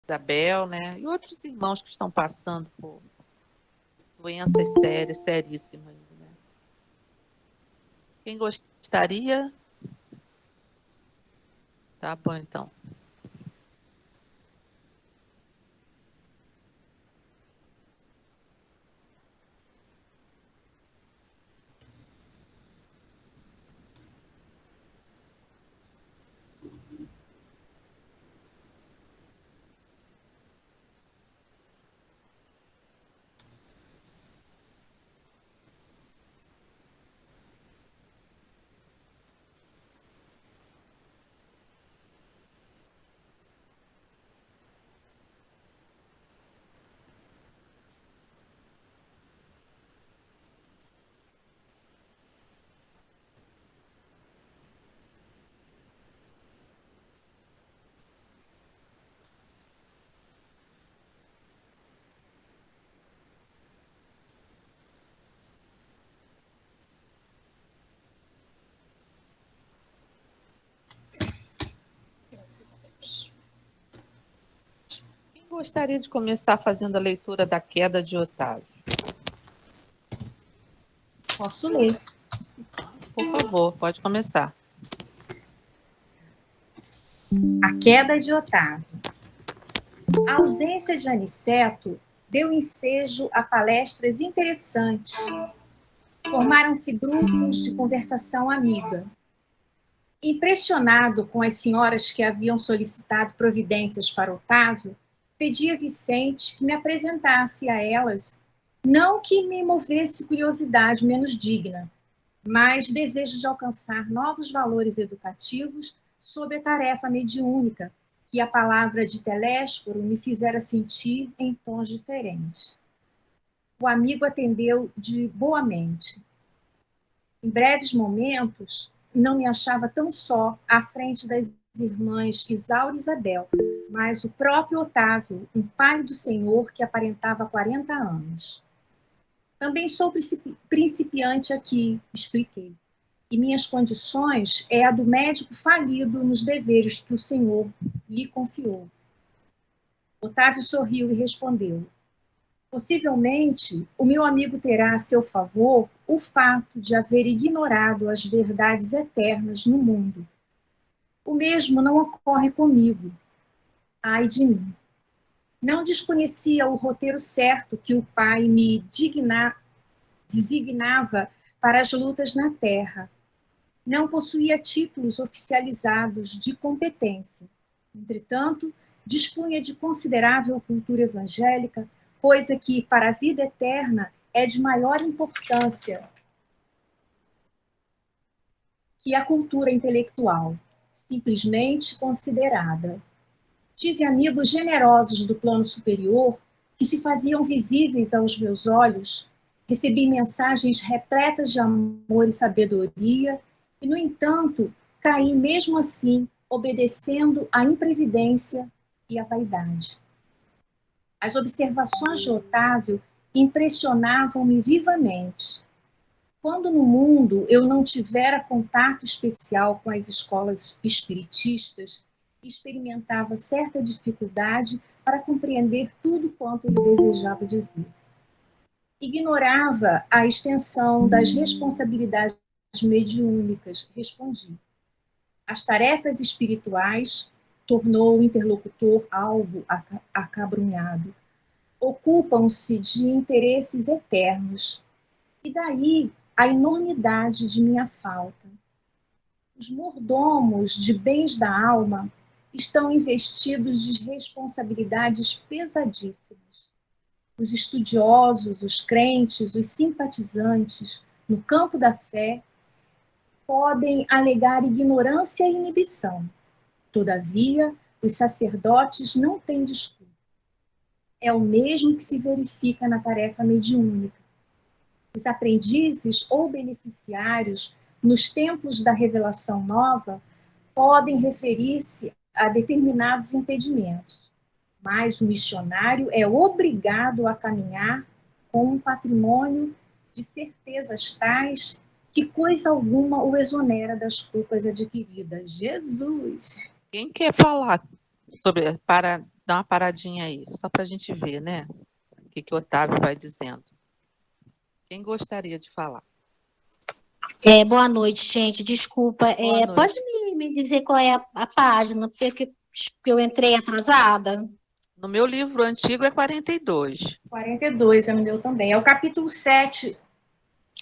Isabel, né? E outros irmãos que estão passando por doenças sérias, seríssimas. Né? Quem gostaria? Tá bom, então. Quem gostaria de começar fazendo a leitura da queda de Otávio? Posso ler. Por favor, pode começar. A queda de Otávio. A ausência de Aniceto deu ensejo a palestras interessantes. Formaram-se grupos de conversação amiga. Impressionado com as senhoras que haviam solicitado providências para Otávio, pedi a Vicente que me apresentasse a elas, não que me movesse curiosidade menos digna, mas desejo de alcançar novos valores educativos sob a tarefa mediúnica que a palavra de Telésforo me fizera sentir em tons diferentes. O amigo atendeu de boa mente. Em breves momentos, não me achava tão só à frente das irmãs Isaura e Isabel, mas o próprio Otávio, um pai do Senhor que aparentava 40 anos. Também sou principiante aqui, expliquei, e minhas condições é a do médico falido nos deveres que o Senhor lhe confiou. Otávio sorriu e respondeu: possivelmente, o meu amigo terá a seu favor o fato de haver ignorado as verdades eternas no mundo. O mesmo não ocorre comigo. Ai de mim. Não desconhecia o roteiro certo que o Pai me designava para as lutas na terra. Não possuía títulos oficializados de competência. Entretanto, dispunha de considerável cultura evangélica, coisa que, para a vida eterna, é de maior importância que a cultura intelectual, simplesmente considerada. Tive amigos generosos do plano superior que se faziam visíveis aos meus olhos. Recebi mensagens repletas de amor e sabedoria e, no entanto, caí mesmo assim, obedecendo à imprevidência e à vaidade. As observações de Otávio impressionavam-me vivamente. Quando no mundo eu não tivera contato especial com as escolas espiritistas, experimentava certa dificuldade para compreender tudo quanto ele desejava dizer. Ignorava a extensão das responsabilidades mediúnicas, respondi. As tarefas espirituais, tornou o interlocutor algo acabrunhado, ocupam-se de interesses eternos. E daí a enormidade de minha falta. Os mordomos de bens da alma estão investidos de responsabilidades pesadíssimas. Os estudiosos, os crentes, os simpatizantes, no campo da fé, podem alegar ignorância e inibição. Todavia, os sacerdotes não têm desculpa. É o mesmo que se verifica na tarefa mediúnica. Os aprendizes ou beneficiários, nos tempos da revelação nova, podem referir-se a determinados impedimentos, mas o missionário é obrigado a caminhar com um patrimônio de certezas tais que coisa alguma o exonera das culpas adquiridas. Jesus! Quem quer falar para dar uma paradinha aí, só para a gente ver, né? O que o Otávio vai dizendo. Quem gostaria de falar? Boa noite, gente. Desculpa. Boa noite. Pode me dizer qual é a página, porque eu entrei atrasada? No meu livro antigo é 42. 42 é o meu também. É o capítulo 7.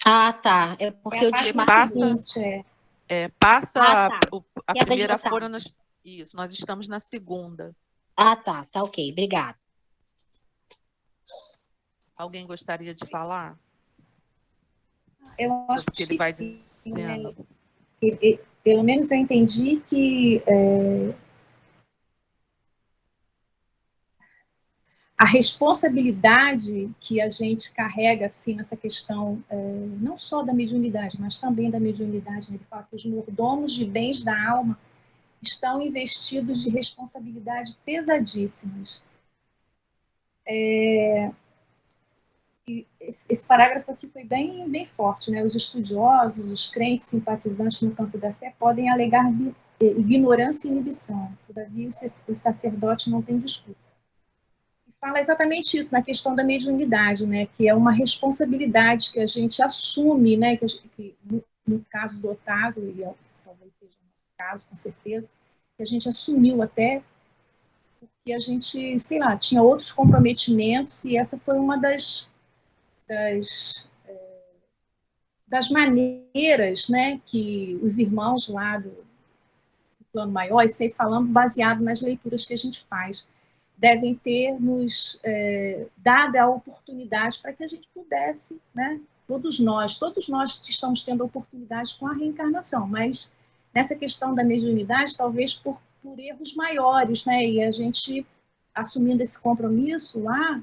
Ah, tá. É porque É a eu página desmarquei. seguinte. Passa Ah, tá. a Queda de primeira Otávio. folha. Isso, nós estamos na segunda. Ah, tá. Tá ok. Obrigada. Alguém gostaria de falar Eu acho sobre o que ele vai que dizendo? pelo menos eu entendi que a responsabilidade que a gente carrega assim nessa questão, não só da mediunidade, mas também da mediunidade, né? Ele fala que os mordomos de bens da alma estão investidos de responsabilidades pesadíssimas. E esse parágrafo aqui foi bem, bem forte, né? Os estudiosos, os crentes simpatizantes no campo da fé podem alegar ignorância e inibição, todavia o sacerdote não tem desculpa. E fala exatamente isso na questão da mediunidade, né? Que é uma responsabilidade que a gente assume, né? Que no caso do Otávio, e talvez seja o nosso caso, com certeza, que a gente assumiu até porque a gente, sei lá, tinha outros comprometimentos e essa foi uma das maneiras, né, que os irmãos lá do plano maior, e sei falando baseado nas leituras que a gente faz, devem ter nos dado a oportunidade para que a gente pudesse, né, todos nós estamos tendo oportunidade com a reencarnação, mas nessa questão da mediunidade, talvez por erros maiores, né, e a gente assumindo esse compromisso lá,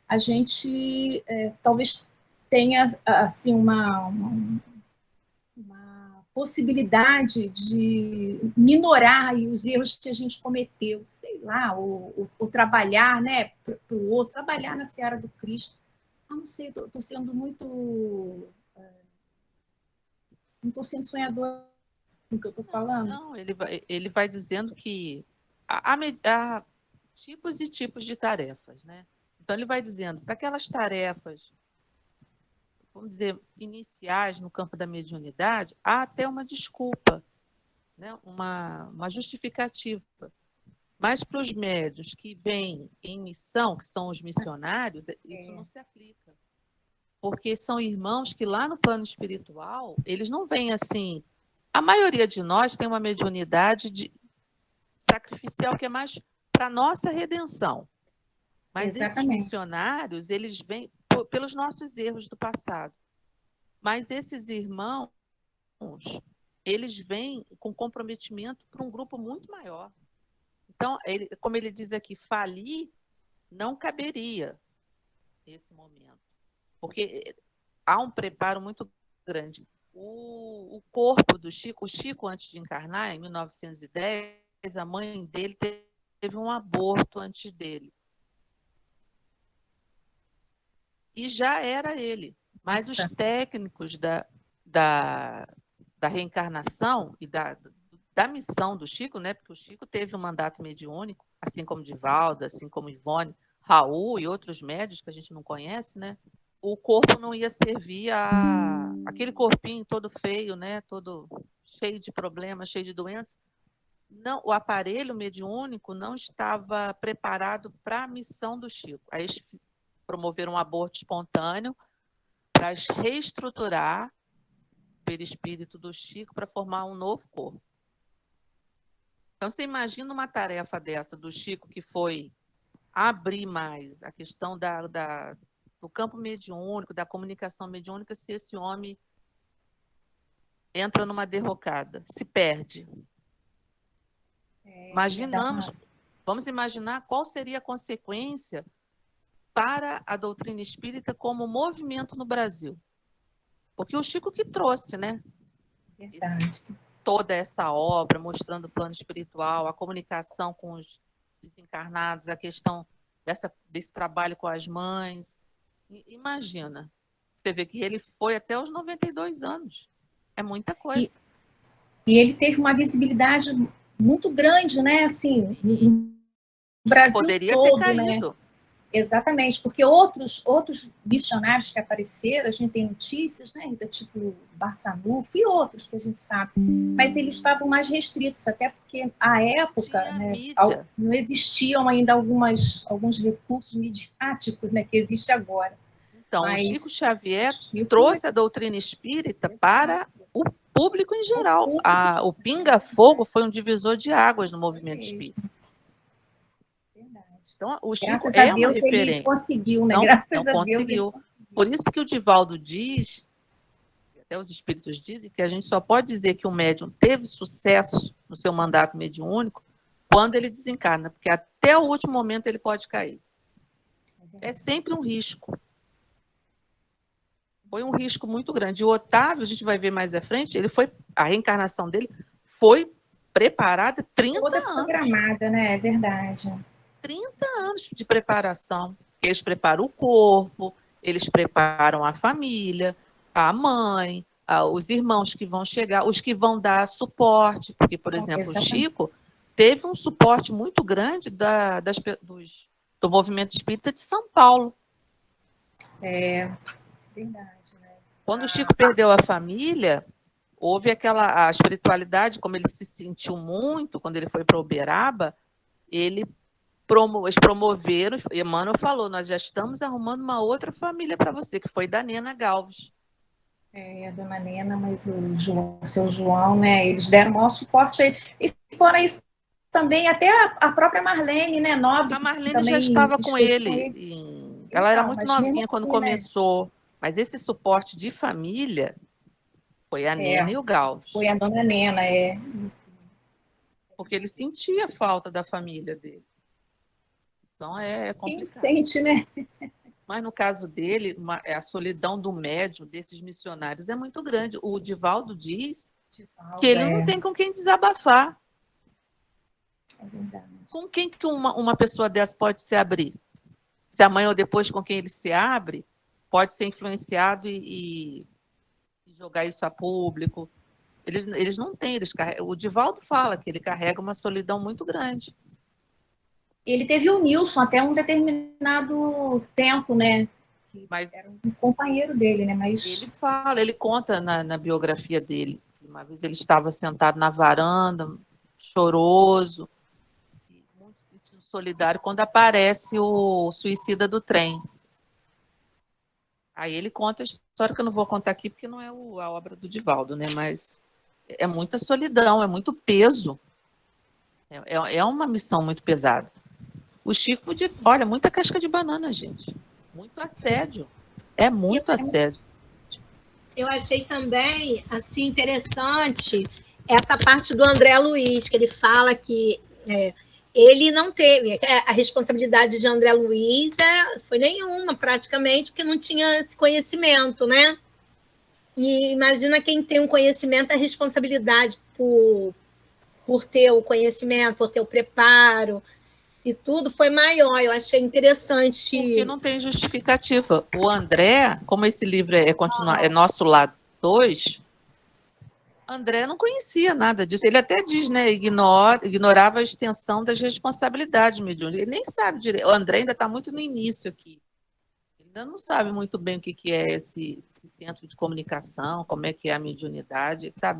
a gente talvez tenha assim uma possibilidade de minorar aí os erros que a gente cometeu, sei lá, ou trabalhar, né, para o outro, trabalhar na seara do Cristo. Não sei, estou sendo muito, não estou sendo sonhadora no que eu estou falando. Não, ele vai dizendo que há tipos e tipos de tarefas, né? Então ele vai dizendo, para aquelas tarefas, vamos dizer, iniciais no campo da mediunidade, há até uma desculpa, né? uma justificativa. Mas para os médiuns que vêm em missão, que são os missionários, isso não se aplica. Porque são irmãos que lá no plano espiritual, eles não vêm assim. A maioria de nós tem uma mediunidade sacrificial que é mais para nossa redenção. Mas Exatamente. esses missionários, eles vêm pelos nossos erros do passado. Mas esses irmãos, eles vêm com comprometimento para um grupo muito maior. Então, como ele diz aqui, falir não caberia nesse momento. Porque há um preparo muito grande. O corpo do Chico, o Chico, antes de encarnar, em 1910, a mãe dele teve um aborto antes dele. E já era ele. Mas os técnicos da reencarnação e da missão do Chico, né? Porque o Chico teve um mandato mediúnico, assim como Divaldo, assim como Ivone, Raul e outros médios que a gente não conhece, né? O corpo não ia servir aquele corpinho todo feio, né? Todo cheio de problemas, cheio de doenças. Não, o aparelho mediúnico não estava preparado para a missão do Chico. Aí eles promoveram um aborto espontâneo para reestruturar o perispírito do Chico para formar um novo corpo. Então, você imagina uma tarefa dessa do Chico, que foi abrir mais a questão do campo mediúnico, da comunicação mediúnica, se esse homem entra numa derrocada, se perde. Vamos imaginar qual seria a consequência para a doutrina espírita como movimento no Brasil. Porque o Chico que trouxe, né? Verdade. Toda essa obra, mostrando o plano espiritual, a comunicação com os desencarnados, a questão desse trabalho com as mães. Imagina, você vê que ele foi até os 92 anos. É muita coisa. E ele teve uma visibilidade muito grande, né? Assim, em o Brasil Poderia todo, ter né? caído. Exatamente, porque outros missionários que apareceram, a gente tem notícias, né, tipo Barçanufo e outros que a gente sabe, mas eles estavam mais restritos, até porque à época, Tinha né, mídia. não existiam ainda alguns recursos midiáticos, né, que existe agora. Então, Mas o Chico Xavier Chico trouxe a doutrina espírita para o público em geral. público. O Pinga Fogo foi um divisor de águas no movimento espírita. Verdade. Então, o Chico Graças a é uma Deus ele referência. conseguiu, né? Não Graças a Deus ele conseguiu. conseguiu. Por isso que o Divaldo diz, até os espíritos dizem, que a gente só pode dizer que o médium teve sucesso no seu mandato mediúnico quando ele desencarna, porque até o último momento ele pode cair. É sempre um risco. Foi um risco muito grande. E o Otávio, a gente vai ver mais à frente, a reencarnação dele foi preparada 30 Toda anos. programada, né? É verdade. 30 anos de preparação. Eles preparam o corpo, eles preparam a família, a mãe, os irmãos que vão chegar, os que vão dar suporte, porque, por exemplo, Exatamente. o Chico teve um suporte muito grande do movimento espírita de São Paulo. É verdade, né? Quando o Chico perdeu a família, houve a espiritualidade, como ele se sentiu muito quando ele foi para Uberaba, eles promoveram, Emmanuel falou, nós já estamos arrumando uma outra família para você, que foi da Nena Galves. A dona Nena, mas o seu João, né? Eles deram o maior suporte aí. E fora isso, também até a própria Marlene, né? Nobre. A Marlene já estava com ele. Ela era muito novinha quando começou. Né? Mas esse suporte de família foi a Nena e o Galves. Foi a dona Nena, Porque ele sentia falta da família dele. Então é complicado. Quem sente, né? Mas no caso dele, a solidão do médium, desses missionários, é muito grande. O Divaldo diz que ele não tem com quem desabafar. É verdade. Com quem que uma pessoa dessa pode se abrir? Se amanhã ou depois com quem ele se abre, pode ser influenciado e jogar isso a público. Eles não têm, o Divaldo fala que ele carrega uma solidão muito grande. Ele teve o Nilson até um determinado tempo, né? Mas era um companheiro dele, né? Mas ele conta na biografia dele. Uma vez ele estava sentado na varanda, choroso, muito sentindo solidário, quando aparece o suicida do trem. Aí ele conta a história que eu não vou contar aqui, porque não é a obra do Divaldo, né? Mas é muita solidão, é muito peso. É uma missão muito pesada. O Chico, olha, muita casca de banana, gente. Muito assédio. É muito assédio. Eu achei também, assim, interessante essa parte do André Luiz, que ele fala que ele não teve a responsabilidade de André Luiz, foi nenhuma, praticamente, porque não tinha esse conhecimento, né? E imagina quem tem um conhecimento, a responsabilidade por ter o conhecimento, por ter o preparo, e tudo foi maior. Eu achei interessante. Porque não tem justificativa. O André, como esse livro é nosso lado 2, André não conhecia nada disso. Ele até diz, né? Ignorava a extensão das responsabilidades mediúnicas. Ele nem sabe direito. O André ainda está muito no início aqui. Ele ainda não sabe muito bem o que é esse centro de comunicação, como é que é a mediunidade. Está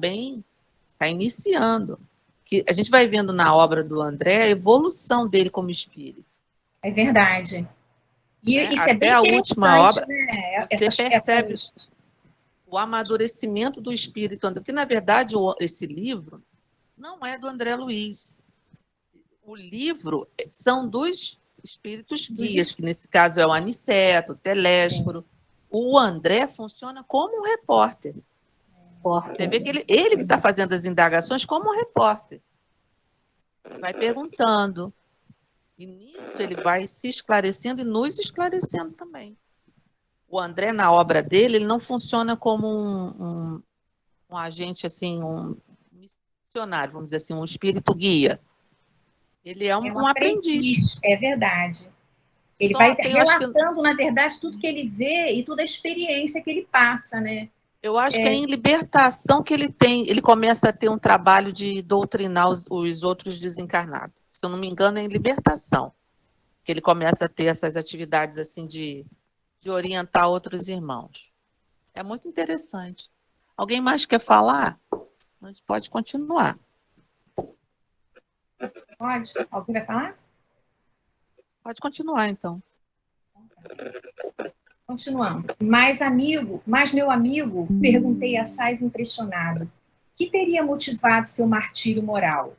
iniciando. Que a gente vai vendo na obra do André a evolução dele como espírito. É verdade. E isso até é bem a interessante, última obra, né? Você percebe o amadurecimento do espírito, porque, na verdade, esse livro não é do André Luiz. O livro são dos espíritos guias, que nesse caso é o Aniceto, o Telésforo. O André funciona como um repórter. Você vê que ele que está fazendo as indagações como um repórter. Vai perguntando. E nisso ele vai se esclarecendo e nos esclarecendo também. O André, na obra dele, ele não funciona como um agente, assim, um missionário, vamos dizer assim, um espírito guia. Ele é um aprendiz. É verdade. Ele vai relatando, na verdade, tudo que ele vê e toda a experiência que ele passa, né? Eu acho que é em libertação que ele começa a ter um trabalho de doutrinar os outros desencarnados. se eu não me engano, é em Libertação, que ele começa a ter essas atividades assim de orientar outros irmãos. É muito interessante. Alguém mais quer falar? A gente pode continuar. Pode? Alguém vai falar? Pode continuar, então. Continuando. Mas meu amigo, perguntei assaz impressionado, que teria motivado seu martírio moral?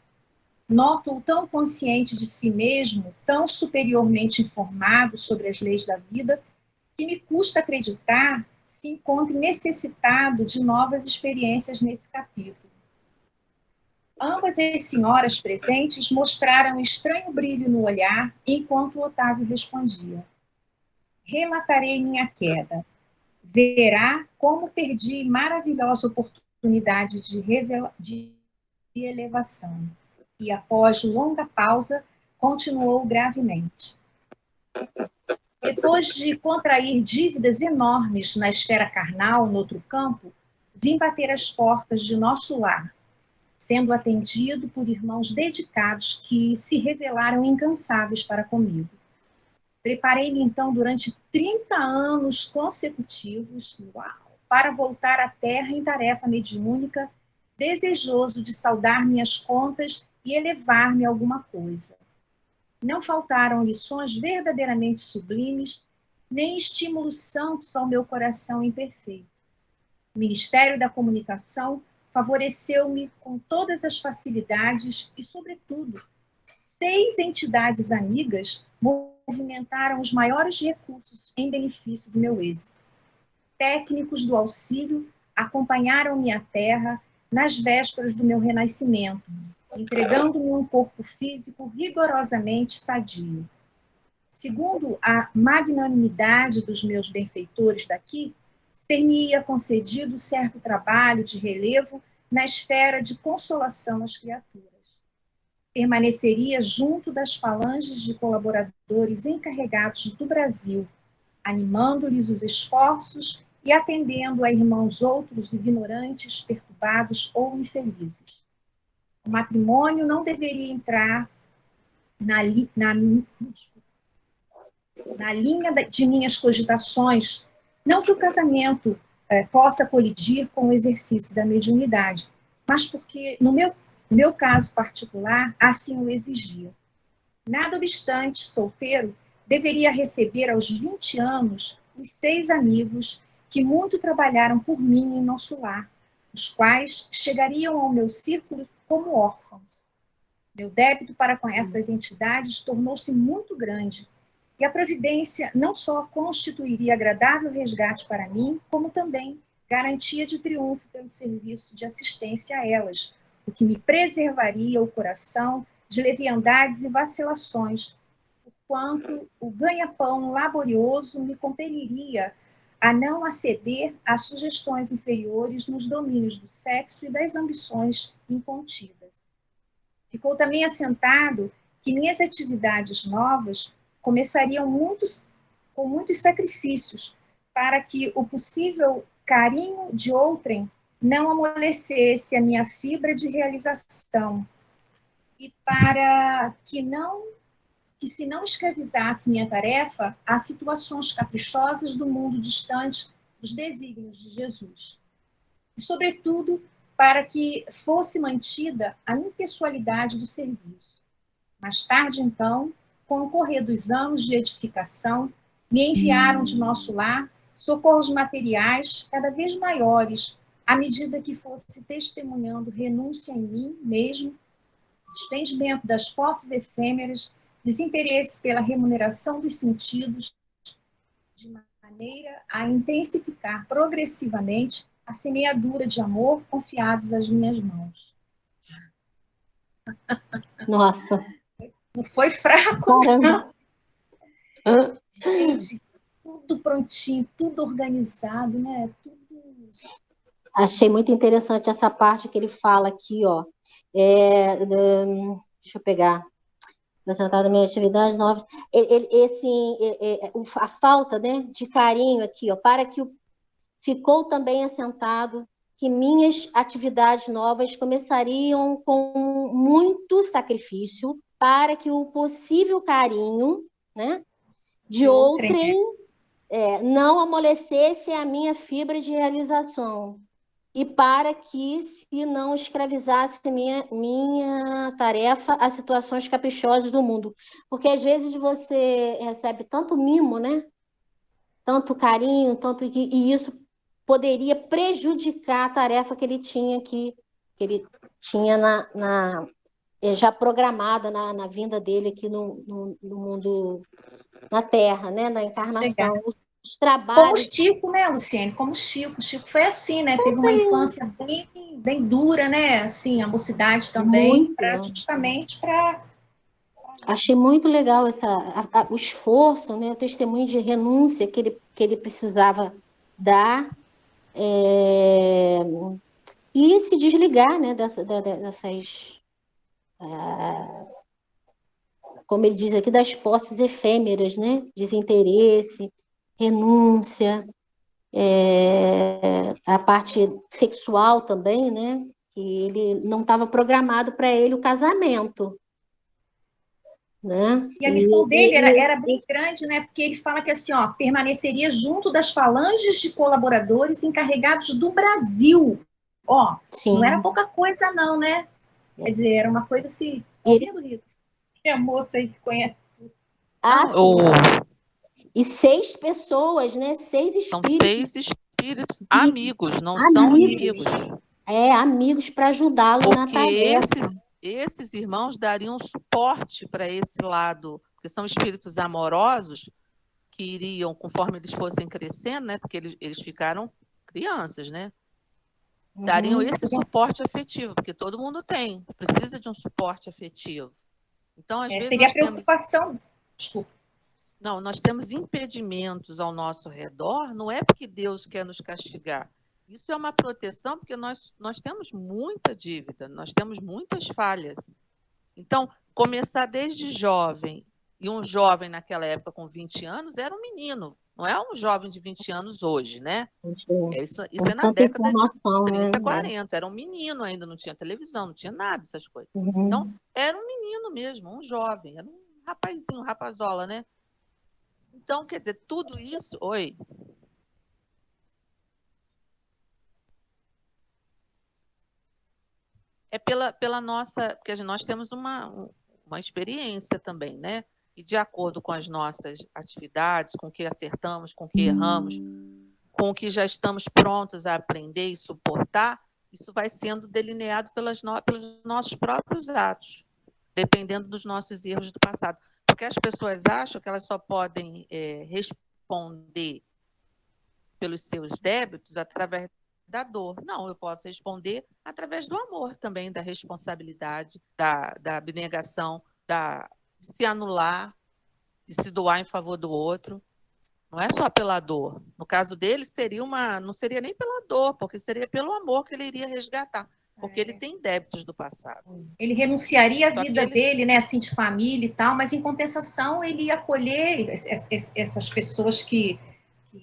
Noto-o tão consciente de si mesmo, tão superiormente informado sobre as leis da vida, que me custa acreditar se encontre necessitado de novas experiências nesse capítulo. Ambas as senhoras presentes mostraram um estranho brilho no olhar enquanto Otávio respondia. Relatarei minha queda. Verá como perdi maravilhosa oportunidade de elevação. E, após longa pausa, continuou gravemente. Depois de contrair dívidas enormes na esfera carnal, no outro campo, vim bater as portas de nosso lar, sendo atendido por irmãos dedicados que se revelaram incansáveis para comigo. Preparei-me, então, durante 30 anos consecutivos, para voltar à terra em tarefa mediúnica, desejoso de saldar minhas contas e elevar-me a alguma coisa. Não faltaram lições verdadeiramente sublimes, nem estímulos santos ao meu coração imperfeito. O Ministério da Comunicação favoreceu-me com todas as facilidades e, sobretudo, 6 entidades amigas movimentaram os maiores recursos em benefício do meu êxito. Técnicos do auxílio acompanharam-me à terra nas vésperas do meu renascimento, entregando-me um corpo físico rigorosamente sadio. Segundo a magnanimidade dos meus benfeitores daqui, ser-me-ia concedido certo trabalho de relevo na esfera de consolação às criaturas. Permaneceria junto das falanges de colaboradores encarregados do Brasil, animando-lhes os esforços e atendendo a irmãos outros ignorantes, perturbados ou infelizes. O matrimônio não deveria entrar na linha de minhas cogitações, não que o casamento possa colidir com o exercício da mediunidade, mas porque, no meu caso particular, assim o exigia. Nada obstante, solteiro, deveria receber aos 20 anos os 6 amigos que muito trabalharam por mim em nosso lar, os quais chegariam ao meu círculo como órfãos. Meu débito para com essas entidades tornou-se muito grande, e a providência não só constituiria agradável resgate para mim, como também garantia de triunfo pelo serviço de assistência a elas, o que me preservaria o coração de leviandades e vacilações, porquanto o ganha-pão laborioso me compeliria a não aceder a sugestões inferiores nos domínios do sexo e das ambições incontidas. Ficou também assentado que minhas atividades novas começariam com muitos sacrifícios para que o possível carinho de outrem não amolecesse a minha fibra de realização e para que se não escravizasse minha tarefa a situações caprichosas do mundo distante dos desígnios de Jesus. E, sobretudo, para que fosse mantida a impessoalidade do serviço. Mais tarde, então, com o correr dos anos de edificação, me enviaram de nosso lar socorros materiais cada vez maiores, à medida que fosse testemunhando renúncia em mim mesmo, despendimento das posses efêmeras, desinteresse pela remuneração dos sentidos, de maneira a intensificar progressivamente a semeadura de amor confiados às minhas mãos. Nossa. Não foi fraco, Caramba. não. Gente, tudo prontinho, tudo organizado, né? Tudo... Achei muito interessante essa parte que ele fala aqui, ó. Deixa eu pegar. Apresentar a minha atividade nova. A falta, né, de carinho aqui, ó, para que ficou também assentado que minhas atividades novas começariam com muito sacrifício, para que o possível carinho, né, de De outrem. outrem não amolecesse a minha fibra de realização e para que se não escravizasse minha tarefa a situações caprichosas do mundo. Porque às vezes você recebe tanto mimo, né? Tanto carinho, e isso poderia prejudicar a tarefa que ele tinha já programada na vinda dele aqui no mundo, na Terra, né? Na encarnação. Os Como o trabalhos. Chico, né, Luciene? Como o Chico. O Chico foi assim, né? Teve uma infância bem dura, né? Assim, a mocidade também, justamente para... Achei muito legal o esforço, né? O testemunho de renúncia que ele precisava dar e se desligar, né? Dessas, como ele diz aqui, das posses efêmeras, né? Desinteresse, renúncia, a parte sexual também, né? Que ele não estava programado para ele o casamento. Né? E a missão dele era bem grande, né? Porque ele fala que assim, ó, permaneceria junto das falanges de colaboradores encarregados do Brasil. Ó, sim. Não era pouca coisa, não, né? Quer dizer, era uma coisa assim. Ouvindo, Rita? Tem a moça aí que conhece tudo. E 6 pessoas, né? 6 espíritos. São 6 espíritos amigos, não são inimigos. Amigos para ajudá-lo na tarefa. Porque esses irmãos dariam suporte para esse lado, porque são espíritos amorosos que iriam, conforme eles fossem crescendo, né? Porque eles ficaram crianças, né? Dariam esse suporte afetivo, porque todo mundo precisa de um suporte afetivo. Então, às vezes, seria a preocupação. Desculpa. Não, nós temos impedimentos ao nosso redor, não é porque Deus quer nos castigar. Isso é uma proteção, porque nós temos muita dívida, nós temos muitas falhas. Então, começar desde jovem, e um jovem naquela época com 20 anos era um menino, não é um jovem de 20 anos hoje, né? Isso é na década de 30, 40, era um menino ainda, não tinha televisão, não tinha nada dessas coisas. Então, era um menino mesmo, um jovem, era um rapazinho, um rapazola, né? Então, quer dizer, tudo isso... Oi? É pela nossa... Porque nós temos uma experiência também, né? E de acordo com as nossas atividades, com o que acertamos, com o que erramos, com o que já estamos prontos a aprender e suportar, isso vai sendo delineado pelos nossos próprios atos, dependendo dos nossos erros do passado. Porque as pessoas acham que elas só podem responder pelos seus débitos através da dor. Não, eu posso responder através do amor também, da responsabilidade, da abnegação, de se anular, de se doar em favor do outro. Não é só pela dor. No caso dele, não seria nem pela dor, porque seria pelo amor que ele iria resgatar. Porque ele tem débitos do passado. Ele renunciaria à vida dele, né, assim, de família e tal, mas em compensação ele ia acolher essas pessoas que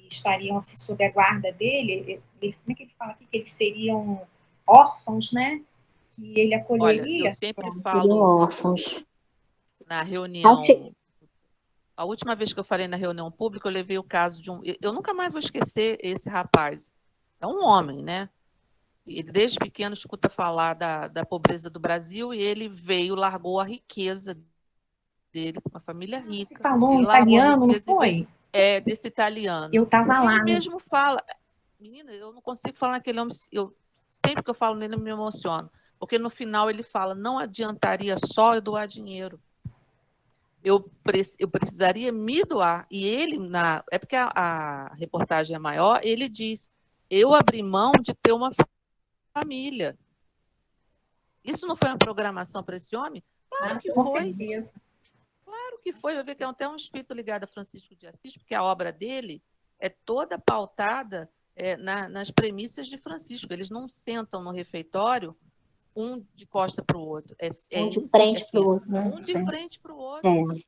estariam assim, sob a guarda dele. Como é que ele fala aqui? Que eles seriam órfãos, né? Que ele acolheria. Olha, eu sempre falo órfãos. Na reunião... A última vez que eu falei na reunião pública, eu levei o caso de um... Eu nunca mais vou esquecer esse rapaz. É um homem, né? Ele, desde pequeno, escuta falar da pobreza do Brasil e ele largou a riqueza dele, uma família rica. Você falou um italiano, não foi? Desse italiano. Eu estava lá. Ele mesmo fala... Menina, eu não consigo falar naquele homem... Sempre que eu falo nele, eu me emociono. Porque no final ele fala, não adiantaria só eu doar dinheiro. Eu precisaria me doar. E ele, é porque a reportagem é maior, ele diz, eu abri mão de ter uma família. Isso não foi uma programação para esse homem? Claro que com foi. Certeza. Claro que foi. Eu vejo que é até um espírito ligado a Francisco de Assis, porque a obra dele é toda pautada nas premissas de Francisco. Eles não sentam no refeitório um de costa para o outro. Um de frente para o outro. Né? Um de frente para o outro.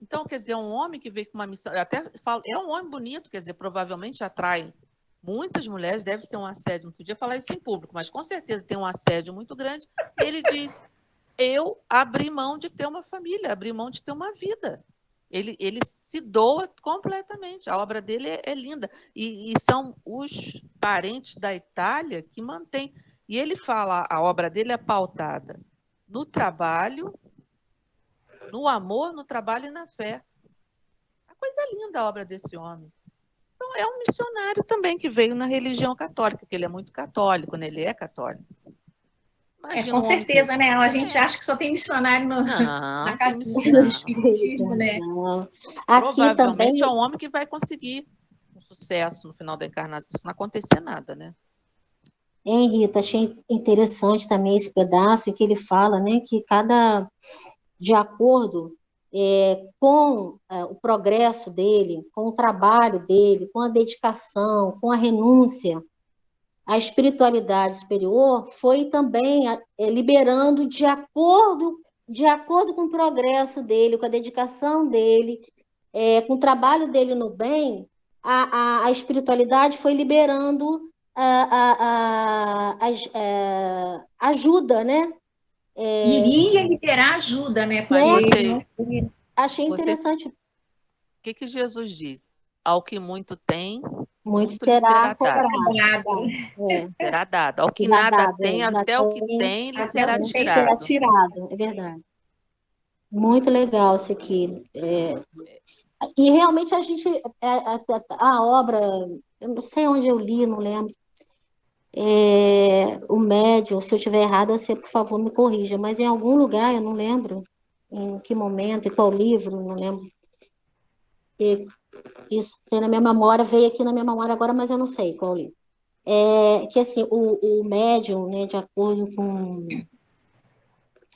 Então, quer dizer, é um homem que veio com uma missão... Eu até falo, é um homem bonito, quer dizer, provavelmente atrai muitas mulheres, deve ser um assédio, não podia falar isso em público, mas com certeza tem um assédio muito grande. Ele diz, eu abri mão de ter uma família, abri mão de ter uma vida. Ele se doa completamente. A obra dele é linda. E são os parentes da Itália que mantêm. E ele fala, a obra dele é pautada no trabalho, no amor, no trabalho e na fé. A coisa linda a obra desse homem. Então, é um missionário também que veio na religião católica, que ele é muito católico, né? Ele é católico. Imagina com certeza, né? A gente acha que só tem missionário na casa do espiritismo, né? Aqui provavelmente também é um homem que vai conseguir um sucesso no final da encarnação, se não acontecer nada, né? Rita, achei interessante também esse pedaço que ele fala, né, que de acordo com o progresso dele, com o trabalho dele, com a dedicação, com a renúncia, a espiritualidade superior foi também liberando de acordo com o progresso dele, com a dedicação dele, com o trabalho dele no bem, a espiritualidade foi liberando ajuda, né? Iria liberar ajuda, né? Achei interessante. O que Jesus diz? Ao que muito tem, muito lhe será dado. Será dado. Ao que nada tem, até o que tem, lhe será tirado. É verdade. Muito legal isso aqui. E realmente a gente, a obra, eu não sei onde eu li, não lembro. O médium, se eu estiver errado, você, por favor, me corrija. Mas em algum lugar, eu não lembro em que momento, em qual livro, não lembro. Isso tem na minha memória, veio aqui na minha memória agora, mas eu não sei qual livro. Que assim, o médium, né, de acordo com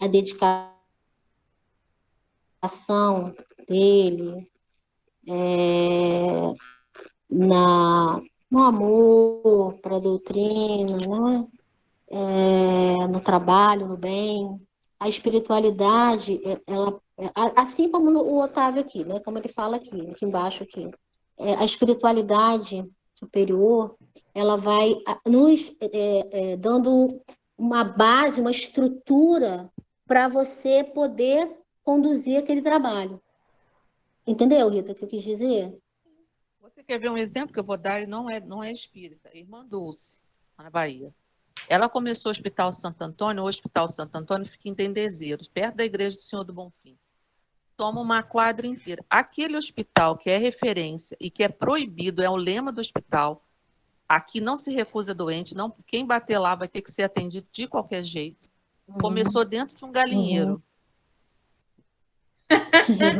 a dedicação dele, no amor para a doutrina, né? No trabalho, no bem, a espiritualidade, ela, assim como o Otávio aqui, né? Como ele fala aqui embaixo aqui, a espiritualidade superior, ela vai nos dando uma base, uma estrutura para você poder conduzir aquele trabalho. Entendeu, Rita, o que eu quis dizer? Você quer ver um exemplo que eu vou dar? Não é espírita, Irmã Dulce, na Bahia. Ela começou o Hospital Santo Antônio, o Hospital Santo Antônio fica em Dendezeiros, perto da Igreja do Senhor do Bonfim. Toma uma quadra inteira. Aquele hospital que é referência e que é proibido, é o lema do hospital, aqui não se recusa doente, não, quem bater lá vai ter que ser atendido de qualquer jeito. Começou dentro de um galinheiro.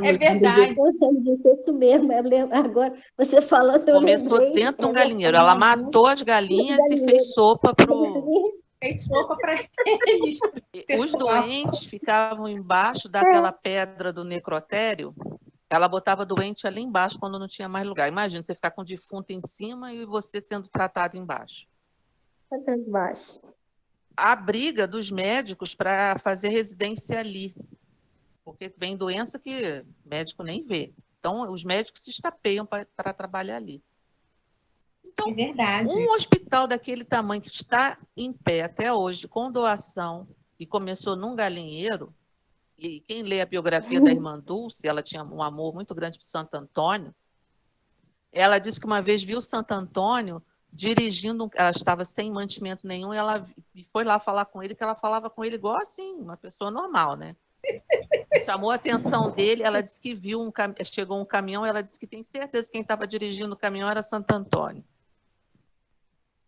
É verdade. Eu disse isso mesmo. Agora, você falando, eu Começou lembrei. dentro de um galinheiro. Ela matou as galinhas e fez sopa Fez sopa para eles. Os doentes ficavam embaixo daquela pedra do necrotério. Ela botava doente ali embaixo quando não tinha mais lugar. Imagina, você ficar com o defunto em cima e você sendo tratado embaixo. Embaixo. A briga dos médicos para fazer residência ali. Porque vem doença que o médico nem vê. Então, os médicos se estapeiam para trabalhar ali. Então, é verdade. Um hospital daquele tamanho que está em pé até hoje, com doação, e começou num galinheiro, e quem lê a biografia da irmã Dulce, ela tinha um amor muito grande por Santo Antônio, ela disse que uma vez viu Santo Antônio dirigindo, ela estava sem mantimento nenhum, e ela foi lá falar com ele, que ela falava com ele igual assim, uma pessoa normal, né? Chamou a atenção dele, ela disse que viu, chegou um caminhão, ela disse que tem certeza que quem estava dirigindo o caminhão era Santo Antônio.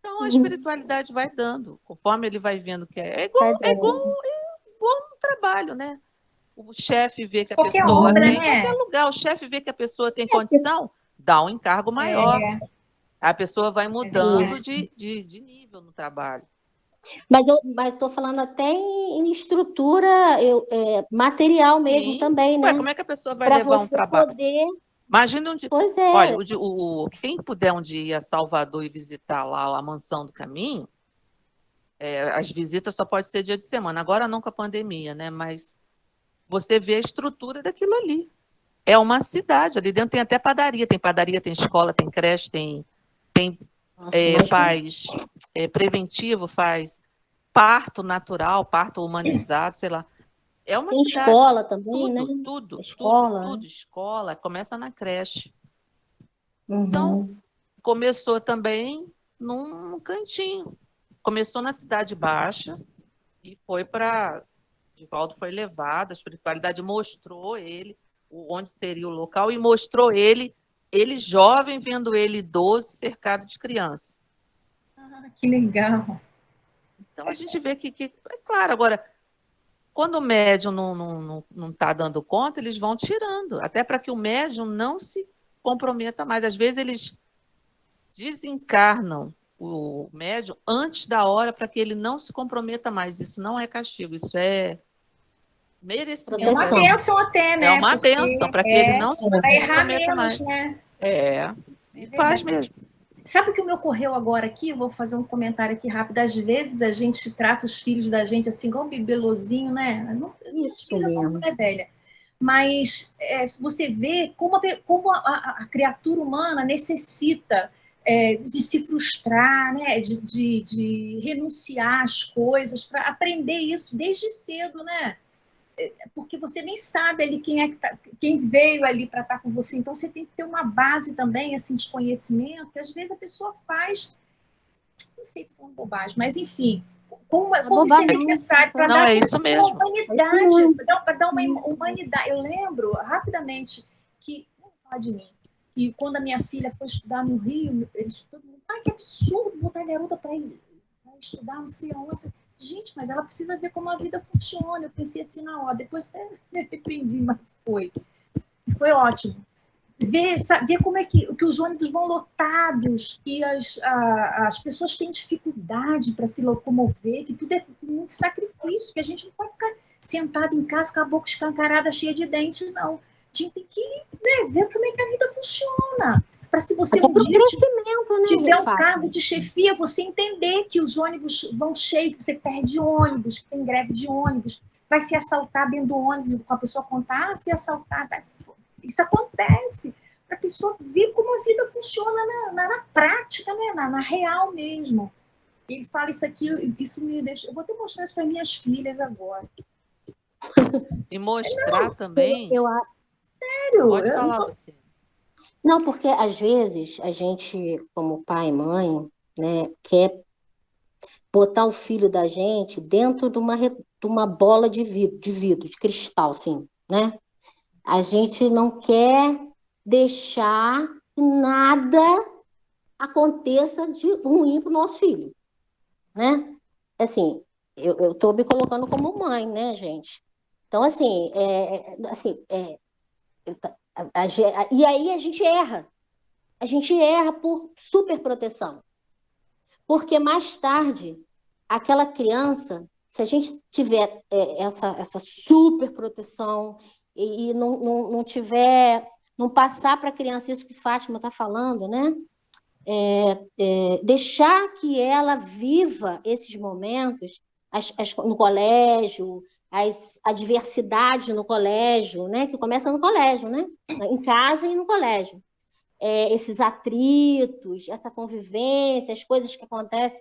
Então, a espiritualidade vai dando, conforme ele vai vendo que é igual um trabalho, né? O chefe vê que a pessoa tem, qualquer lugar, o chefe vê que a pessoa tem condição, dá um encargo maior. A pessoa vai mudando de nível no trabalho. Mas estou falando até em estrutura material mesmo. Sim. Também, né? Ué, como é que a pessoa vai levar um trabalho? Poder... Imagina um dia. Pois é. Olha, quem puder um dia ir a Salvador e visitar lá a Mansão do Caminho, as visitas só pode ser dia de semana. Agora não com a pandemia, né? Mas você vê a estrutura daquilo ali. É uma cidade. Ali dentro tem até padaria. Tem padaria, tem escola, tem creche, faz preventivo, faz parto natural, parto humanizado, sei lá. É uma Tem cidade. escola também, né? Tudo. Escola, começa na creche. Então, começou também num cantinho. Começou na Cidade Baixa e foi para... Divaldo foi levado, a espiritualidade mostrou ele onde seria o local e mostrou ele jovem, vendo ele idoso, cercado de criança. Que legal. Então, a gente vê que é claro, agora, quando o médium não está dando conta, eles vão tirando, até para que o médium não se comprometa mais. Às vezes, eles desencarnam o médium antes da hora para que ele não se comprometa mais. Isso não é castigo, isso é merecimento. É uma bênção até, né? É uma bênção para que ele não se comprometa menos, mais. Né? E faz mesmo. Sabe o que me ocorreu agora aqui? Eu vou fazer um comentário aqui rápido. Às vezes a gente trata os filhos da gente assim, igual um bibelozinho, né? Isso mesmo. É velha. Mas você vê como a criatura humana necessita de se frustrar, né? de renunciar às coisas, para aprender isso desde cedo, né? Porque você nem sabe ali quem veio ali para estar com você. Então, você tem que ter uma base também, assim, de conhecimento, que às vezes a pessoa faz, não sei se é uma bobagem, mas enfim, como isso é necessário para dar uma humanidade, para dar uma humanidade. Eu lembro, rapidamente, que, vamos falar de mim, e quando a minha filha foi estudar no Rio, todo mundo, que absurdo botar a garota para estudar, não sei onde. Gente, mas ela precisa ver como a vida funciona. Eu pensei assim na hora, depois até me arrependi, mas foi ótimo. Ver como é que os ônibus vão lotados, que as pessoas têm dificuldade para se locomover, que tudo é muito sacrifício, que a gente não pode ficar sentado em casa com a boca escancarada, cheia de dente, não. A gente tem que ver como é que a vida funciona. Para se você um dia tiver um cargo de chefia, você entender que os ônibus vão cheios, que você perde ônibus, que tem greve de ônibus, vai se assaltar dentro do ônibus, com a pessoa contar, fui assaltada. Isso acontece, para a pessoa ver como a vida funciona na prática, né? na real mesmo. Ele fala isso aqui, isso me deixa... Eu vou até mostrar isso para minhas filhas agora. E mostrar também... Sério? Pode falar você. Não, porque às vezes a gente, como pai e mãe, né, quer botar o filho da gente dentro de uma bola de vidro, de cristal, assim, né? A gente não quer deixar que nada aconteça de ruim para o nosso filho, né? Assim, eu estou me colocando como mãe, né, gente? Então, assim, e aí a gente erra. A gente erra por superproteção. Porque mais tarde, aquela criança, se a gente tiver essa superproteção e não passar para a criança isso que Fátima está falando, né? Deixar que ela viva esses momentos no colégio, as adversidades no colégio, né? Que começa no colégio, né? Em casa e no colégio. Esses atritos, essa convivência, as coisas que acontecem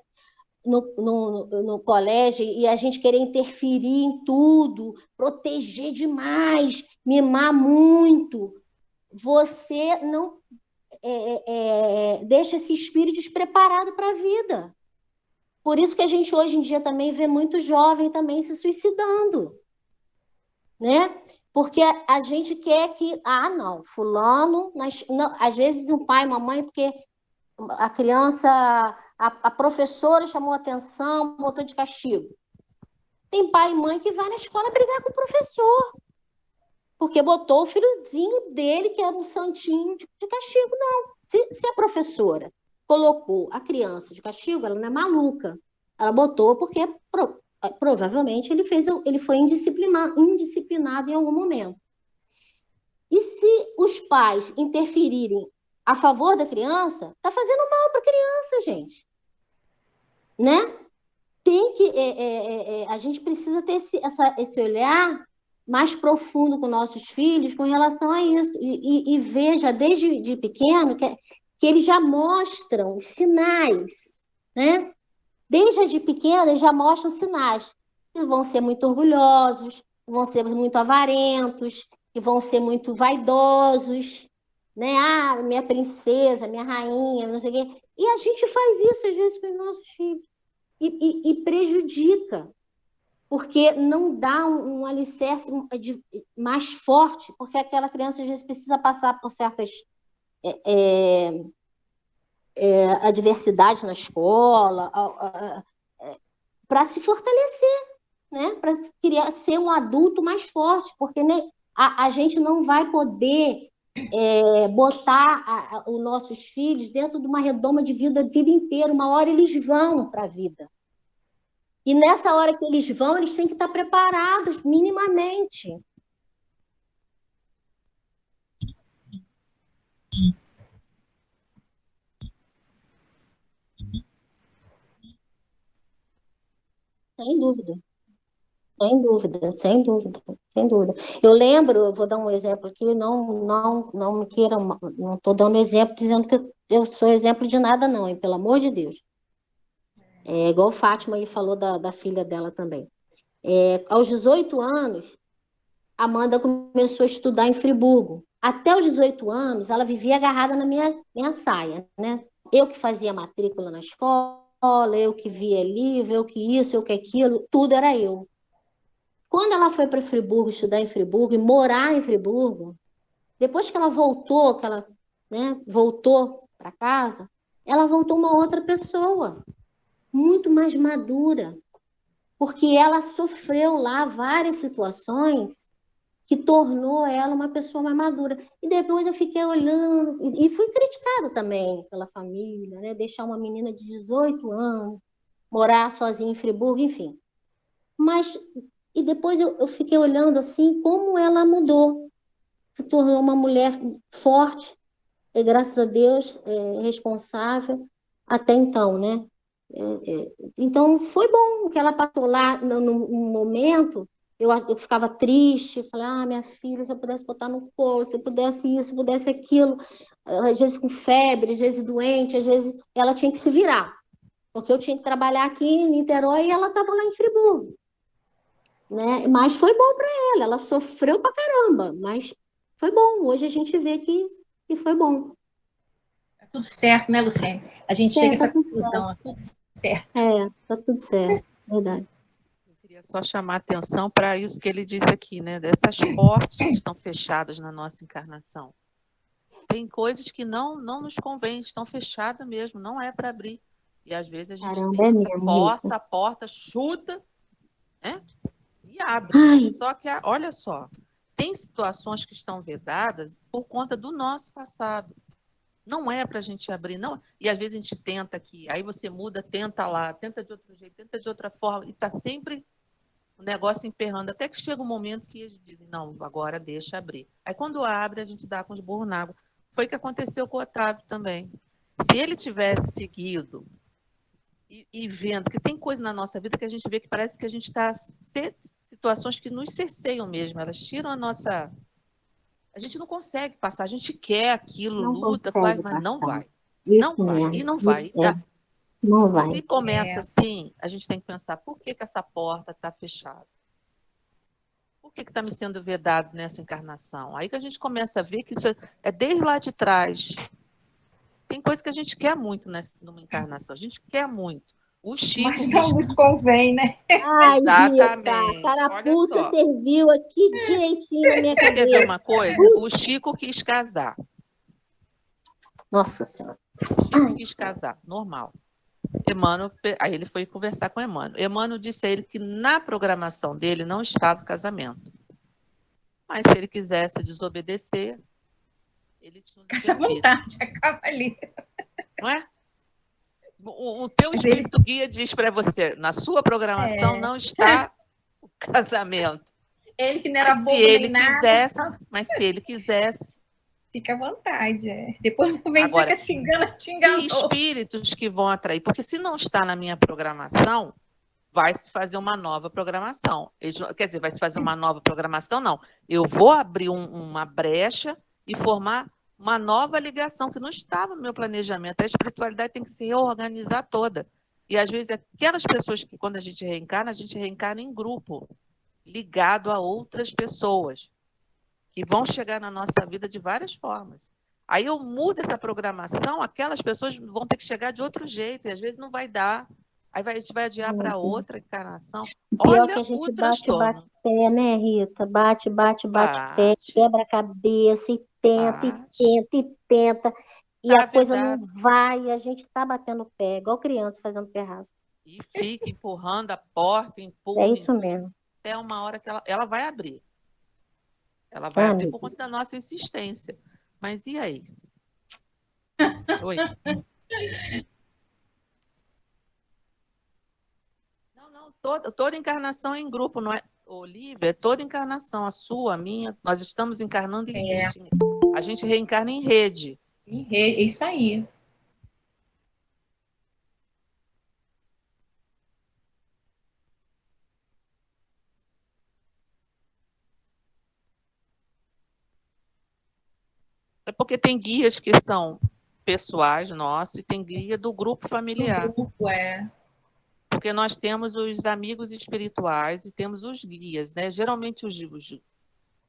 no colégio e a gente querer interferir em tudo, proteger demais, mimar muito. Você não deixa esse espírito despreparado para a vida. Por isso que a gente hoje em dia também vê muito jovem também se suicidando, né? Porque a gente quer que, não, fulano, não, às vezes um pai, uma mãe, porque a criança, a professora chamou atenção, botou de castigo. Tem pai e mãe que vai na escola brigar com o professor, porque botou o filhozinho dele, que era um santinho, de castigo. Não. Se a professora colocou a criança de castigo, ela não é maluca. Ela botou porque provavelmente ele foi indisciplinado em algum momento. E se os pais interferirem a favor da criança, está fazendo mal para a criança, gente. Né? A gente precisa ter esse olhar mais profundo com nossos filhos com relação a isso. E veja, desde de pequeno, que eles já mostram os sinais, né? Desde de pequeno, eles já mostram sinais. Eles vão ser muito orgulhosos, vão ser muito avarentos, que vão ser muito vaidosos, né? Ah, minha princesa, minha rainha, não sei o quê. E a gente faz isso às vezes com os nossos filhos e prejudica, porque não dá um alicerce mais forte, porque aquela criança às vezes precisa passar por certas adversidades na escola para se fortalecer, né? Para ser um adulto mais forte, porque né, a gente não vai poder botar os nossos filhos dentro de uma redoma de vida a vida inteira. Uma hora eles vão para a vida. E nessa hora que eles vão, eles têm que estar preparados minimamente. Sem dúvida. Sem dúvida, sem dúvida, sem dúvida. Eu lembro, eu vou dar um exemplo aqui, não me queiram, não estou dando exemplo dizendo que eu sou exemplo de nada, não, hein, pelo amor de Deus. É igual Fátima aí falou da filha dela também. Aos 18 anos, Amanda começou a estudar em Friburgo. Até os 18 anos, ela vivia agarrada na minha saia, né? Eu que fazia matrícula na escola, eu que via livro, eu que isso, eu que aquilo, tudo era eu. Quando ela foi para Friburgo, estudar em Friburgo e morar em Friburgo, depois que ela voltou, voltou para casa, ela voltou uma outra pessoa, muito mais madura, porque ela sofreu lá várias situações que tornou ela uma pessoa mais madura. E depois eu fiquei olhando, e fui criticada também pela família, né? Deixar uma menina de 18 anos morar sozinha em Friburgo, enfim. Mas e depois eu fiquei olhando assim como ela mudou, se tornou uma mulher forte, e graças a Deus, responsável até então, né? Então foi bom que ela passou lá no momento. Eu ficava triste, falei, minha filha, se eu pudesse botar no colo, se eu pudesse isso, se eu pudesse aquilo, às vezes com febre, às vezes doente, às vezes ela tinha que se virar, porque eu tinha que trabalhar aqui em Niterói e ela estava lá em Friburgo. Né? Mas foi bom para ela sofreu pra caramba, mas foi bom. Hoje a gente vê que foi bom. Tá tudo certo, né, Luciene? A gente chega a essa conclusão, tudo certo. Tá tudo certo, verdade. Eu queria só chamar a atenção para isso que ele disse aqui, né? Dessas portas que estão fechadas na nossa encarnação. Tem coisas que não nos convém, estão fechadas mesmo, não é para abrir. E às vezes a gente força a porta, chuta, né? E abre. Ai. Só que, olha só, tem situações que estão vedadas por conta do nosso passado. Não é para a gente abrir, não. E às vezes a gente tenta aqui, aí você muda, tenta lá, tenta de outro jeito, tenta de outra forma, e está sempre o negócio emperrando, até que chega um momento que eles dizem, não, agora deixa abrir. Aí quando abre, a gente dá com os burros na água. Foi o que aconteceu com o Otávio também. Se ele tivesse seguido e vendo que tem coisa na nossa vida que a gente vê que parece que a gente está... situações que nos cerceiam mesmo, elas tiram a nossa... A gente não consegue passar, a gente quer aquilo, não luta, faz, mas não vai. Não vai, e não vai. Não vai. E começa assim, a gente tem que pensar, por que essa porta está fechada? Por que está me sendo vedado nessa encarnação? Aí que a gente começa a ver que isso é desde lá de trás. Tem coisa que a gente quer muito numa encarnação, a gente quer muito. O Chico, mas não nos convém, né? Ai, exatamente. A carapuça serviu aqui direitinho na minha cabeça. Quer ver uma coisa? O Chico quis casar. Nossa Senhora. O Chico quis casar, normal. Emmanuel, aí ele foi conversar com Emmanuel. Emmanuel disse a ele que na programação dele não estava o casamento. Mas se ele quisesse desobedecer, ele tinha essa vontade, acaba ali. Não é? O teu espírito guia diz para você, na sua programação não está o casamento. Ele não era bobo nem nada. Mas se ele quisesse... Fica à vontade, Depois não vem dizer que se engana, te enganou. E espíritos que vão atrair, porque se não está na minha programação, vai se fazer uma nova programação. Quer dizer, vai se fazer uma nova programação, não. Eu vou abrir uma brecha e formar uma nova ligação que não estava no meu planejamento. A espiritualidade tem que se reorganizar toda. E, às vezes, aquelas pessoas que, quando a gente reencarna em grupo. ligado a outras pessoas que vão chegar na nossa vida de várias formas. Aí eu mudo essa programação, aquelas pessoas vão ter que chegar de outro jeito, e às vezes não vai dar. Aí a gente vai adiar para outra encarnação. Pior que Olha a gente o bate transtorno. pé, né, Rita? Bate pé, Bate, quebra a cabeça e tenta, e bate. tenta, e tenta. E Tá a coisa não vedado. vai, e a gente tá batendo pé, igual criança fazendo perraça. E fica empurrando a porta, É empurra, isso mesmo. até uma hora que ela vai abrir. Ela vai Ah, abrir meu por Deus. conta da nossa insistência. Mas e aí? Oi. Não, toda encarnação é em grupo, não é? Olivia, toda encarnação, a sua, a minha, nós estamos encarnando em É, rede. A gente reencarna em rede. é isso aí. É porque tem guias que são pessoais nossos e tem guia do grupo Do familiar. grupo, Porque nós temos os amigos espirituais e temos os guias, né? Geralmente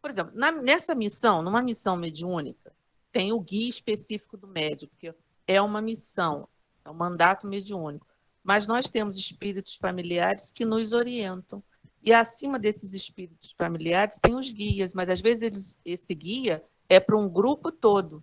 por exemplo, nessa missão, numa missão mediúnica, tem o guia específico do médium, que é uma missão, é um mandato mediúnico. Mas nós temos espíritos familiares que nos orientam. E acima desses espíritos familiares tem os guias, mas às vezes esse guia é para um grupo todo.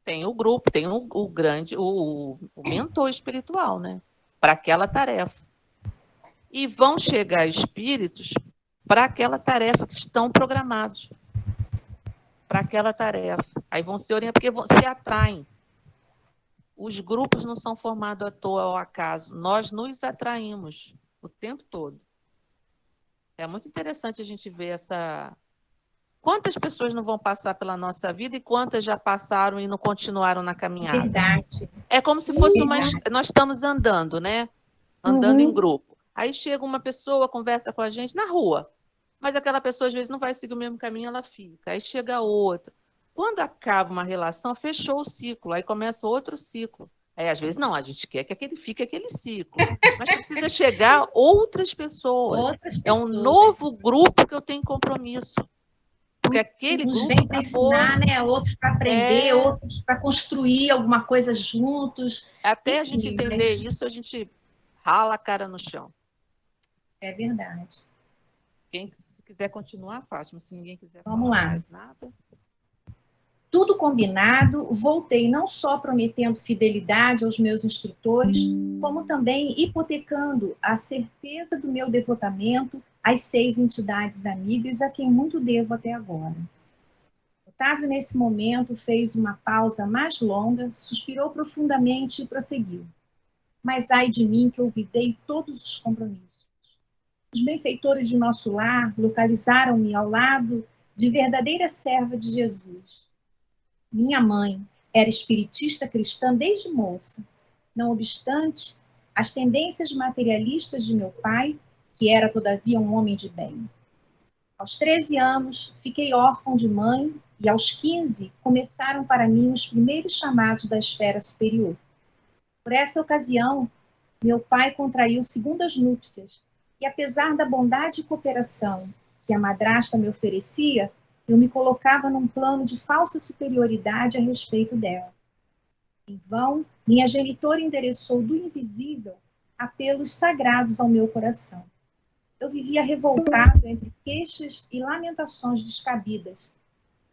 Tem o grupo, tem o grande, o mentor espiritual, né? Para aquela tarefa. E vão chegar espíritos para aquela tarefa que estão programados. Para aquela tarefa. Aí vão ser orientados, porque se atraem. Os grupos não são formados à toa ou ao acaso. Nós nos atraímos o tempo todo. É muito interessante a gente ver essa. Quantas pessoas não vão passar pela nossa vida e quantas já passaram e não continuaram na caminhada? Verdade. É como se fosse uma. Nós estamos andando, né? Andando em grupo. Aí chega uma pessoa, conversa com a gente na rua. Mas aquela pessoa, às vezes, não vai seguir o mesmo caminho, ela fica. Aí chega outra. Quando acaba uma relação, fechou o ciclo. Aí começa outro ciclo. Aí, às vezes, não, a gente quer que aquele fique aquele ciclo. Mas precisa chegar outras pessoas. Outras É um pessoas. novo grupo que eu tenho compromisso. Porque aquele Uns grupo vêm para acabou. ensinar, né? Outros para aprender, outros para construir alguma coisa juntos. Até a Enfim, gente entender isso, a gente rala a cara no chão. é verdade. Se quiser continuar, Fátima. Se ninguém quiser Vamos falar lá. mais nada. Tudo combinado, voltei não só prometendo fidelidade aos meus instrutores, como também hipotecando a certeza do meu devotamento às 6 entidades amigas a quem muito devo até agora. Otávio, nesse momento, fez uma pausa mais longa, suspirou profundamente e prosseguiu. Mas ai de mim que olvidei todos os compromissos. Os benfeitores de nosso lar localizaram-me ao lado de verdadeira serva de Jesus. Minha mãe era espiritista cristã desde moça. Não obstante, as tendências materialistas de meu pai, que era todavia um homem de bem. Aos 13 anos, fiquei órfão de mãe e aos 15 começaram para mim os primeiros chamados da esfera superior. Por essa ocasião, meu pai contraiu segundas núpcias e, apesar da bondade e cooperação que a madrasta me oferecia, eu me colocava num plano de falsa superioridade a respeito dela. Em vão, minha genitora endereçou do invisível apelos sagrados ao meu coração. Eu vivia revoltado entre queixas e lamentações descabidas.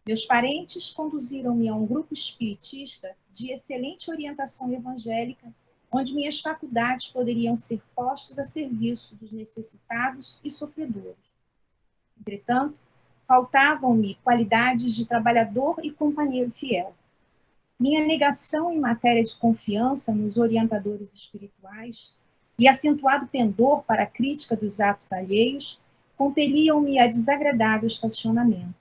Meus parentes conduziram-me a um grupo espiritista de excelente orientação evangélica, onde minhas faculdades poderiam ser postas a serviço dos necessitados e sofredores. Entretanto, faltavam-me qualidades de trabalhador e companheiro fiel. Minha negação em matéria de confiança nos orientadores espirituais e acentuado pendor para a crítica dos atos alheios compeliam-me a desagradável estacionamento.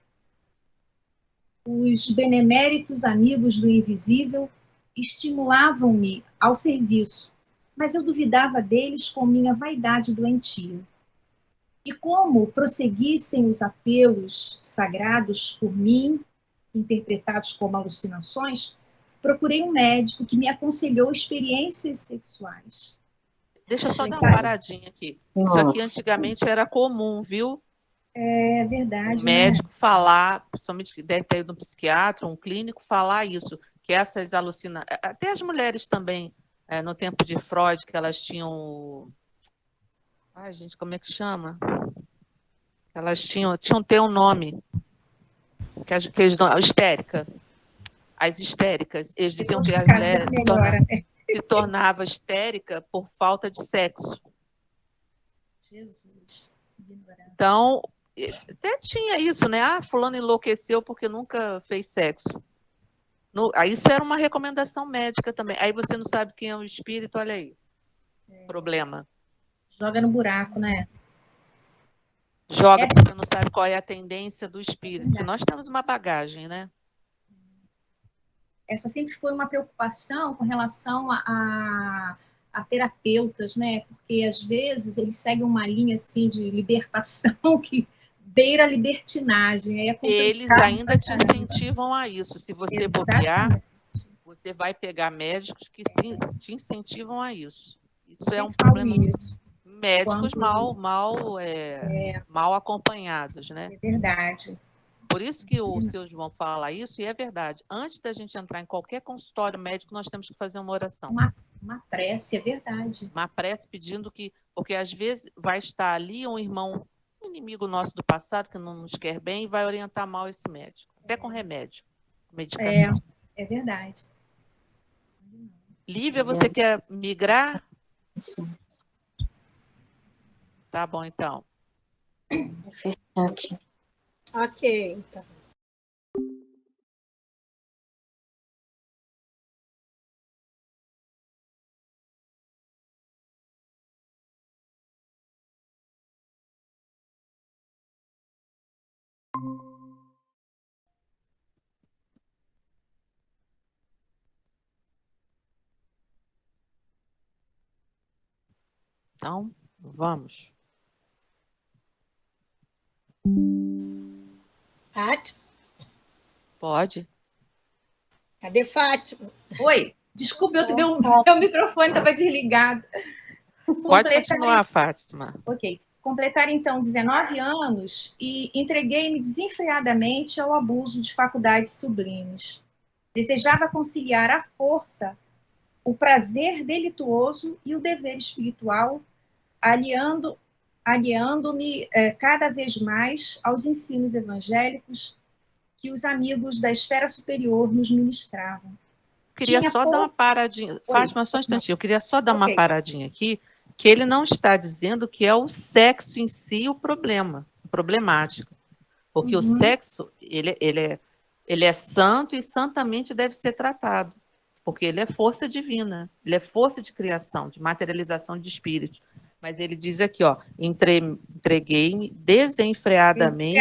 Os beneméritos amigos do invisível estimulavam-me ao serviço, mas eu duvidava deles com minha vaidade doentia. E como prosseguissem os apelos sagrados por mim, interpretados como alucinações, procurei um médico que me aconselhou experiências sexuais. Deixa eu só dar uma paradinha aqui. Isso aqui Nossa. antigamente era comum, viu? É Um verdade, né? médico falar, principalmente que deve ter ido um psiquiatra, um clínico, falar isso, que essas alucinações. Até as mulheres também, no tempo de Freud, que elas tinham. Ai, gente, como é que chama? Elas tinham ter um nome. Que eles dão, histérica. As histéricas. Eles diziam Depois que que as casar, mulheres melhora, né? se tornava histérica por falta de sexo. Jesus, ignorância. Então, até tinha isso, né? Ah, fulano enlouqueceu porque nunca fez sexo. Aí isso era uma recomendação médica também. Aí você não sabe quem é o espírito, olha aí. Problema. Joga no buraco, né? Joga Essa- porque você não sabe qual é a tendência do espírito. Porque verdade. nós temos uma bagagem, né? Essa sempre foi uma preocupação com relação a terapeutas, né? Porque às vezes eles seguem uma linha assim de libertação que beira a libertinagem. Aí é Eles complicado ainda pra te caramba. incentivam a isso. Se você bobear, Exatamente. você vai pegar médicos que te incentivam a isso. Isso é um Sempre falo problema. isso. Médicos Quando mal acompanhados, né? é verdade. Por isso que o seu João fala isso, e é verdade. Antes da gente entrar em qualquer consultório médico, nós temos que fazer uma oração. Uma prece, é verdade. Uma prece pedindo que... Porque às vezes vai estar ali um irmão, um inimigo nosso do passado, que não nos quer bem, e vai orientar mal esse médico. Até com remédio, com medicação. É verdade. Lívia, você quer migrar? Tá bom, então. Vou fechar aqui. Ok, então. Então, vamos. Fátima? Pode? Cadê Fátima? Oi, desculpe, meu microfone estava desligado. Pode continuar, Fátima. Ok. Completar, então, 19 anos e entreguei-me desenfreadamente ao abuso de faculdades sublimes. Desejava conciliar à força o prazer delituoso e o dever espiritual, aliando-me cada vez mais aos ensinos evangélicos que os amigos da esfera superior nos ministravam. Queria só dar uma paradinha. Fátima, só um instantinho. Eu queria só dar uma paradinha aqui, que ele não está dizendo que é o sexo em si o problema, problemático. Porque o sexo, ele é santo e santamente deve ser tratado. Porque ele é força divina, ele é força de criação, de materialização de espírito. Mas ele diz aqui, ó, entreguei-me desenfreadamente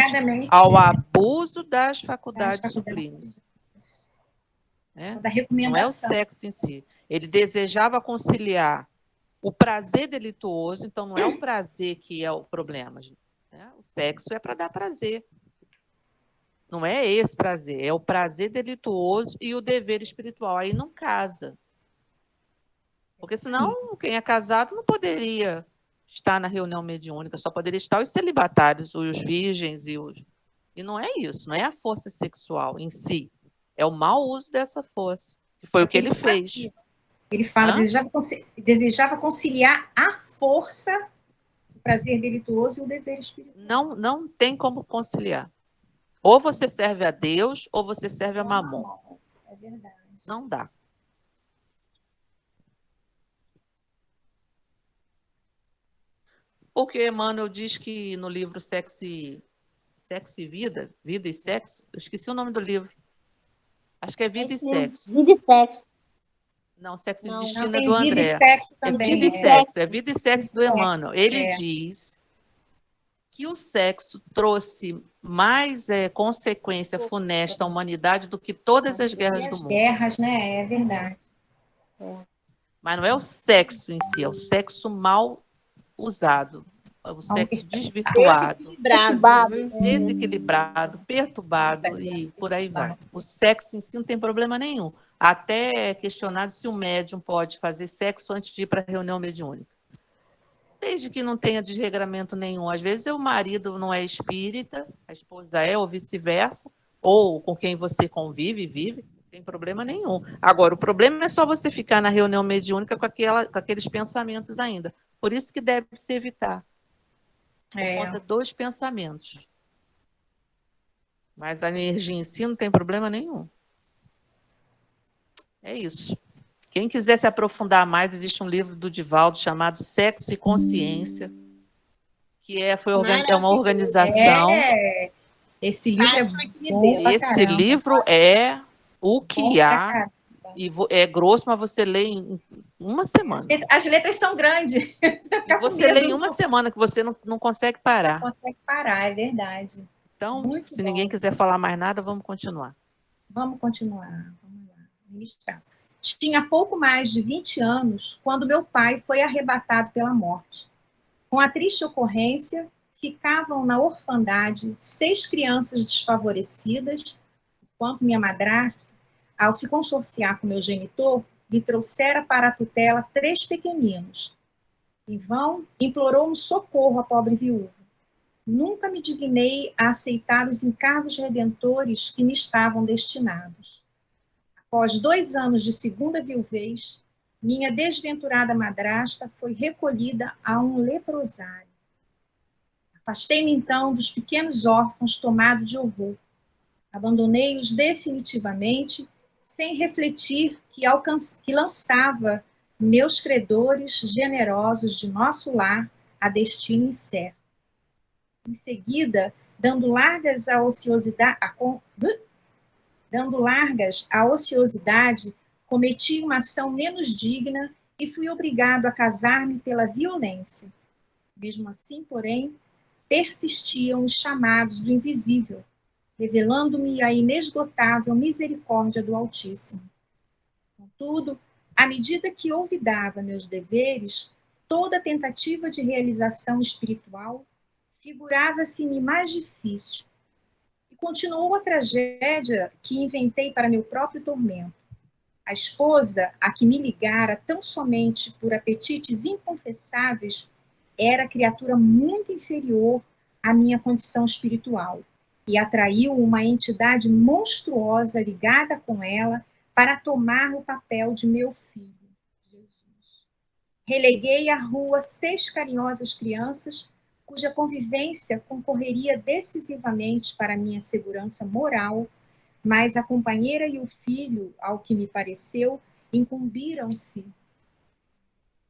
ao abuso das faculdades sublimes. Da recomendação. Não é o sexo em si. Ele desejava conciliar o prazer delituoso, então não é o prazer que é o problema. Né? O sexo é para dar prazer. Não é esse prazer, é o prazer delituoso e o dever espiritual. Aí não casa. Porque senão quem é casado não poderia estar na reunião mediúnica, só poderia estar os celibatários, os virgens E não é isso, não é a força sexual em si. É o mau uso dessa força, que foi o que ele fez. Ele fala, desejava conciliar à força o prazer delituoso e o dever espiritual. Não tem como conciliar. Ou você serve a Deus, ou você serve a Mamon. É verdade. Não dá. Porque Emmanuel diz que no livro Sexo e Vida, Vida e Sexo, eu esqueci o nome do livro. Acho que é Vida e Sexo. Vida e Sexo. Não, Sexo e Não, Destino tem é do vida André. e sexo também. É Vida e Sexo, é Vida e Sexo do Emmanuel. Ele diz que o sexo trouxe mais consequência funesta à humanidade do que todas as guerras do mundo. Guerras, né? É verdade. Mas não é o sexo em si, é o sexo mal usado, é o sexo desvirtuado, desequilibrado, perturbado e por aí vai. O sexo em si não tem problema nenhum. até é questionado se o médium pode fazer sexo antes de ir para a reunião mediúnica. Desde que não tenha desregramento nenhum. Às vezes o marido não é espírita, a esposa é, ou vice-versa, ou com quem você convive e vive, não tem problema nenhum. Agora, o problema é só você ficar na reunião mediúnica com aqueles pensamentos ainda. Por isso que deve se evitar. Por conta dos pensamentos. Mas a energia em si não tem problema nenhum. É isso. Quem quiser se aprofundar mais, existe um livro do Divaldo chamado Sexo e Consciência, que é uma organização. Esse livro é bom pra Esse caramba. livro é o que Bom pra há. caramba. E é grosso, mas você lê em uma semana. As letras são grandes. E você lê em uma semana, que você não consegue parar. Não consegue parar, é verdade. Então, Muito se bom. ninguém quiser falar mais nada, vamos continuar. Vamos continuar. Vamos lá. Tinha pouco mais de 20 anos quando meu pai foi arrebatado pela morte. Com a triste ocorrência, ficavam na orfandade 6 crianças desfavorecidas, enquanto minha madrasta, ao se consorciar com meu genitor, me trouxera para a tutela 3 pequeninos. Em vão, implorou um socorro à pobre viúva. Nunca me dignei a aceitar os encargos redentores que me estavam destinados. Após 2 anos de segunda viuvez, minha desventurada madrasta foi recolhida a um leprosário. Afastei-me então dos pequenos órfãos tomados de horror. Abandonei-os definitivamente, sem refletir que lançava meus credores generosos de nosso lar a destino incerto. Em seguida, dando largas à ociosidade, cometi uma ação menos digna e fui obrigado a casar-me pela violência. Mesmo assim, porém, persistiam os chamados do invisível, revelando-me a inesgotável misericórdia do Altíssimo. Contudo, à medida que olvidava meus deveres, toda tentativa de realização espiritual figurava-se-me mais difícil. E continuou a tragédia que inventei para meu próprio tormento. A esposa a que me ligara tão somente por apetites inconfessáveis era criatura muito inferior à minha condição espiritual e atraiu uma entidade monstruosa ligada com ela para tomar o papel de meu filho, Jesus. Releguei à rua 6 carinhosas crianças, cuja convivência concorreria decisivamente para minha segurança moral, mas a companheira e o filho, ao que me pareceu, incumbiram-se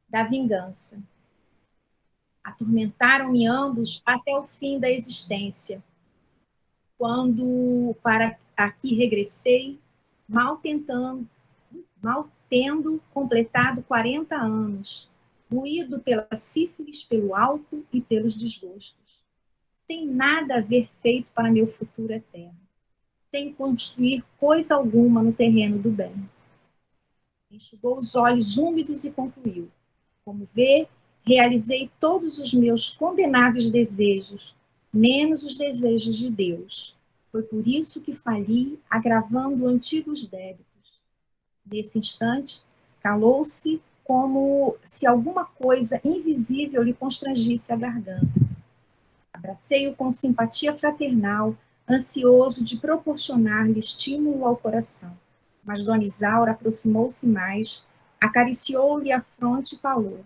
da vingança. Atormentaram-me ambos até o fim da existência. Quando para aqui regressei, mal tendo completado 40 anos, moído pela sífilis, pelo álcool e pelos desgostos, sem nada haver feito para meu futuro eterno, sem construir coisa alguma no terreno do bem. Enxugou os olhos úmidos e concluiu: como vê, realizei todos os meus condenáveis desejos, menos os desejos de Deus. Foi por isso que fali, agravando antigos débitos. Nesse instante, calou-se como se alguma coisa invisível lhe constrangisse a garganta. Abracei-o com simpatia fraternal, ansioso de proporcionar-lhe estímulo ao coração. Mas Dona Isaura aproximou-se mais, acariciou-lhe a fronte e falou: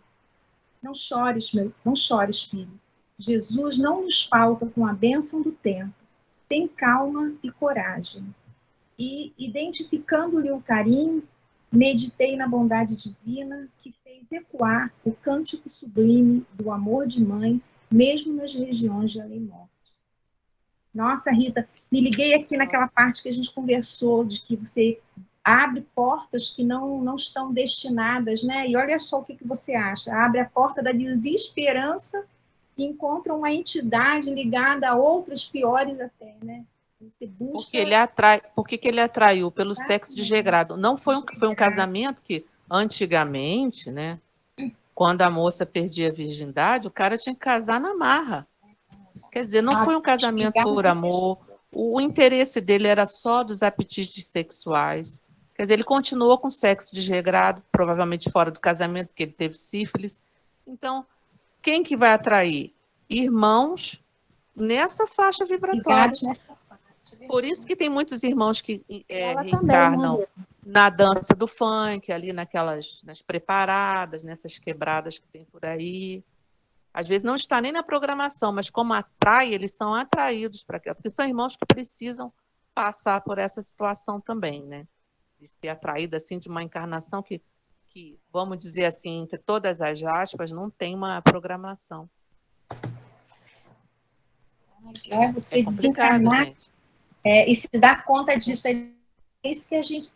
não chores, filho. Jesus não nos falta com a bênção do tempo. Tem calma e coragem. E, identificando-lhe o carinho, meditei na bondade divina que fez ecoar o cântico sublime do amor de mãe, mesmo nas regiões de além-morte. Nossa, Rita, me liguei aqui naquela parte que a gente conversou, de que você abre portas que não estão destinadas, né? E olha só o que você acha. Abre a porta da desesperança e encontra uma entidade ligada a outras piores até, né? Você busca... Por que ele atraiu? Pelo sexo desregrado. Não foi um casamento que, antigamente, né? Quando a moça perdia a virgindade, o cara tinha que casar na marra. Quer dizer, não foi um casamento por amor. O interesse dele era só dos apetites sexuais. Quer dizer, ele continuou com sexo desregrado, provavelmente fora do casamento, porque ele teve sífilis. Então, quem que vai atrair? Irmãos nessa faixa vibratória. Por isso que tem muitos irmãos que reencarnam na dança do funk, ali nas preparadas, nessas quebradas que tem por aí. Às vezes não está nem na programação, mas como atrai, eles são atraídos para aquilo, porque são irmãos que precisam passar por essa situação também, né? De ser atraído assim de uma encarnação que, vamos dizer assim, entre todas as aspas, não tem uma programação. Você desencarnar, gente. E se dar conta disso, é isso que a gente...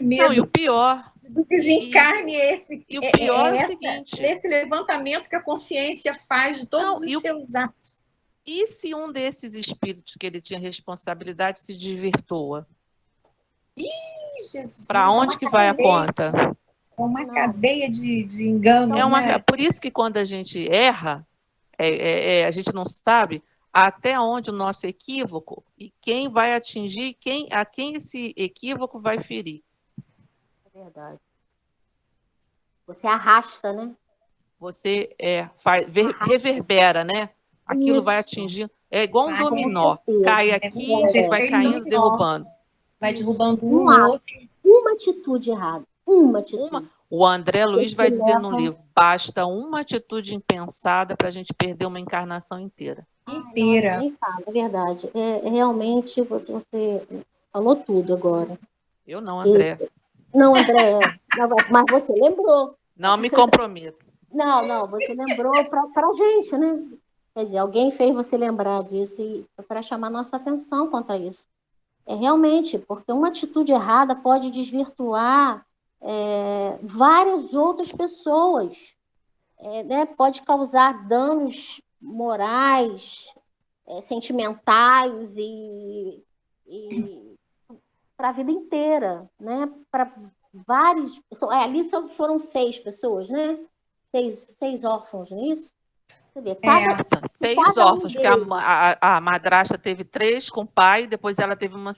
medo. Não, e o pior... Do desencarne esse. E o pior é o seguinte... Esse levantamento que a consciência faz de todos os seus atos. E se um desses espíritos que ele tinha responsabilidade se desvirtua? Jesus! Para onde que vai a conta? É uma cadeia de engano. Por isso que quando a gente erra, a gente não sabe até onde o nosso equívoco e quem vai atingir, a quem esse equívoco vai ferir. É verdade. Você arrasta, né? Você reverbera, né? Aquilo vai atingindo. É igual um dominó. Cai aqui, vai caindo, derrubando. Vai derrubando um outro. Uma atitude errada. Uma atitude. O André Luiz vai dizer no livro, basta uma atitude impensada para a gente perder uma encarnação inteira. Inteira. Nem fala, é verdade. Realmente, você falou tudo agora. Eu não, André. Não, André. Mas você lembrou. Não me comprometo. Não, você lembrou para a gente, né? Quer dizer, alguém fez você lembrar disso e para chamar nossa atenção quanto a isso. Realmente, porque uma atitude errada pode desvirtuar várias outras pessoas, né? Pode causar danos morais, sentimentais e para a vida inteira, né? Para várias pessoas. Ali foram 6 pessoas, né? 6 órfãos, não é isso? Você vê, 6 órfãos, porque a madrasta teve 3 com o pai, depois ela teve um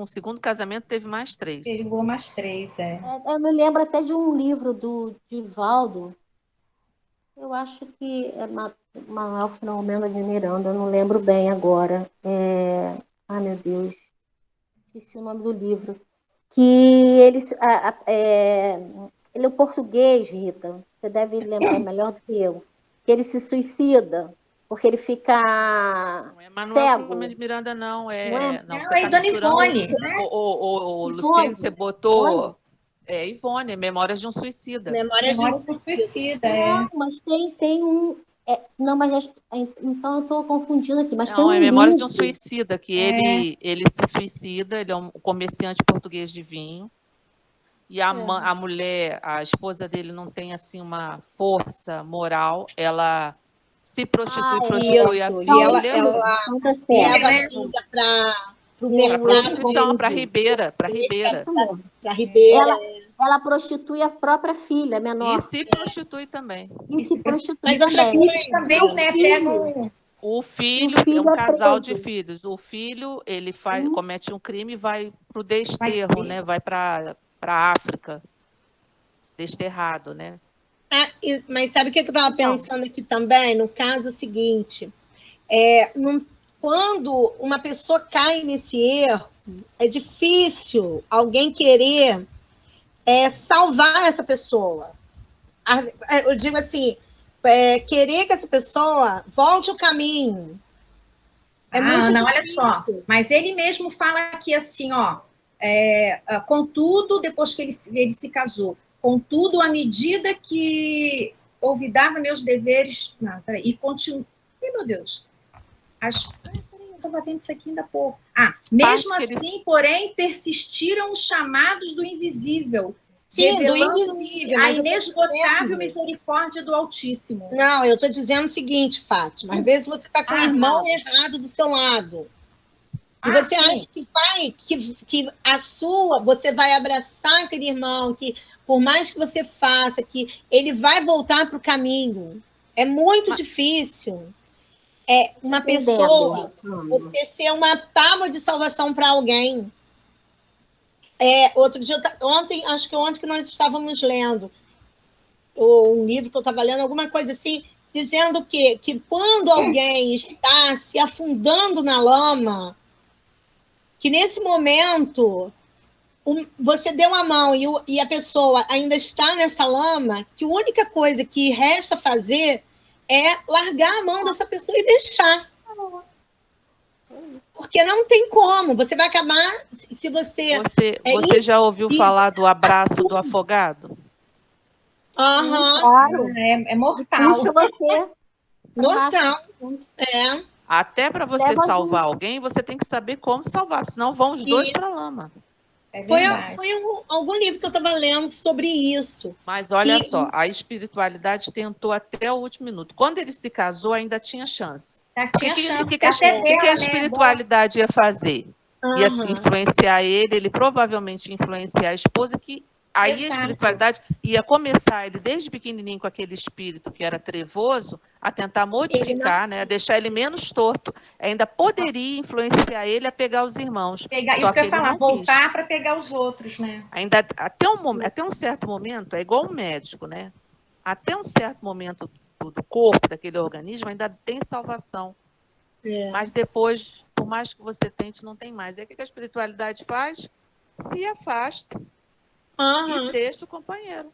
segundo casamento, teve mais 3. Derivou mais 3, Eu me lembro até de um livro do Divaldo, eu acho que é Manuel Filomeno de Miranda, eu não lembro bem agora. Ai, meu Deus, esqueci o nome do livro. Que ele é o português, Rita, você deve lembrar melhor do que eu, que ele se suicida, porque ele fica não é Manuel cego. Filomeno de Miranda, não. Não, é Dona Ivone. O Luciano, você botou... Ivone, Memórias de um Suicida. Memórias de um Suicida, Não, mas tem um... não, mas então eu estou confundindo aqui. Mas não, tem um Memórias de livro. um Suicida, que ele se suicida, ele é um comerciante português de vinho, e a mulher, a esposa dele não tem assim uma força moral, ela se prostitui a filha. E ela liga para o prostituição, para Ribeira. Ela prostitui a própria filha menor. E se prostitui também. E se prostitui mas os filhos também, né? Pegam... O filho é um casal de filhos. O filho, ele comete um crime e vai para o desterro, né? Vai para a África. Desterrado, né? Mas sabe o que eu estava pensando aqui também? No caso seguinte, quando uma pessoa cai nesse erro, é difícil alguém querer salvar essa pessoa. Eu digo assim, querer que essa pessoa volte ao caminho. Ana, olha só, mas ele mesmo fala aqui assim, contudo, depois que ele se casou, contudo, à medida que olvidava meus deveres... Não, peraí, e continuo... Meu Deus. Peraí, eu estava vendo isso aqui ainda há pouco. Mesmo assim, porém, persistiram os chamados do invisível. Sim, do invisível. A inesgotável misericórdia do Altíssimo. Não, eu estou dizendo o seguinte, Fátima. Às vezes você está com o irmão errado do seu lado. E você acha que a sua... Você vai abraçar aquele irmão que... Por mais que você faça, que ele vai voltar para o caminho. É muito difícil. Uma pessoa, você ser uma tábua de salvação para alguém. Outro dia, ontem, acho que ontem que nós estávamos lendo, ou um livro que eu estava lendo, alguma coisa assim, dizendo que quando alguém está se afundando na lama, que nesse momento você deu a mão e a pessoa ainda está nessa lama, que a única coisa que resta fazer é largar a mão dessa pessoa e deixar. Porque não tem como. Você vai acabar se você... Você já ouviu falar do abraço do afogado? Claro. É mortal. Puxa você. Mortal. Até para você Leva salvar alguém, você tem que saber como salvar, senão vão os dois para a lama. Foi algum livro que eu estava lendo sobre isso. Mas olha só, a espiritualidade tentou até o último minuto. Quando ele se casou, ainda tinha chance. O que a espiritualidade ia fazer? Ia influenciar ele provavelmente ia influenciar a esposa, que aí a espiritualidade ia começar ele desde pequenininho com aquele espírito que era trevoso, a tentar modificar, né, a deixar ele menos torto. Ainda poderia influenciar ele a pegar os irmãos. Isso que eu ia falar, voltar para pegar os outros, né? Ainda, até um certo momento, é igual um médico, né? Até um certo momento do corpo, daquele organismo, ainda tem salvação. Mas depois, por mais que você tente, não tem mais. É o que a espiritualidade faz? Se afasta e deixa o companheiro.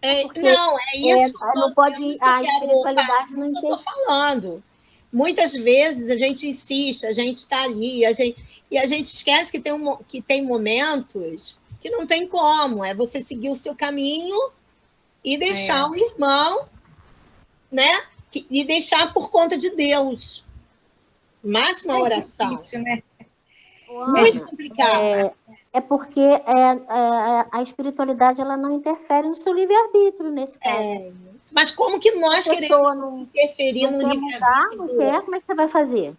Não, é isso. Não pode, a espiritualidade não entende. Eu estou falando. Muitas vezes a gente insiste, a gente está ali, e a gente esquece que tem momentos que não tem como. É você seguir o seu caminho e deixar o irmão, né? E deixar por conta de Deus. Máxima oração. Difícil, né? Muito complicado. É porque a espiritualidade ela não interfere no seu livre-arbítrio, nesse caso. Mas como que nós queremos interferir no livre-arbítrio? Não quer, como é que você vai fazer?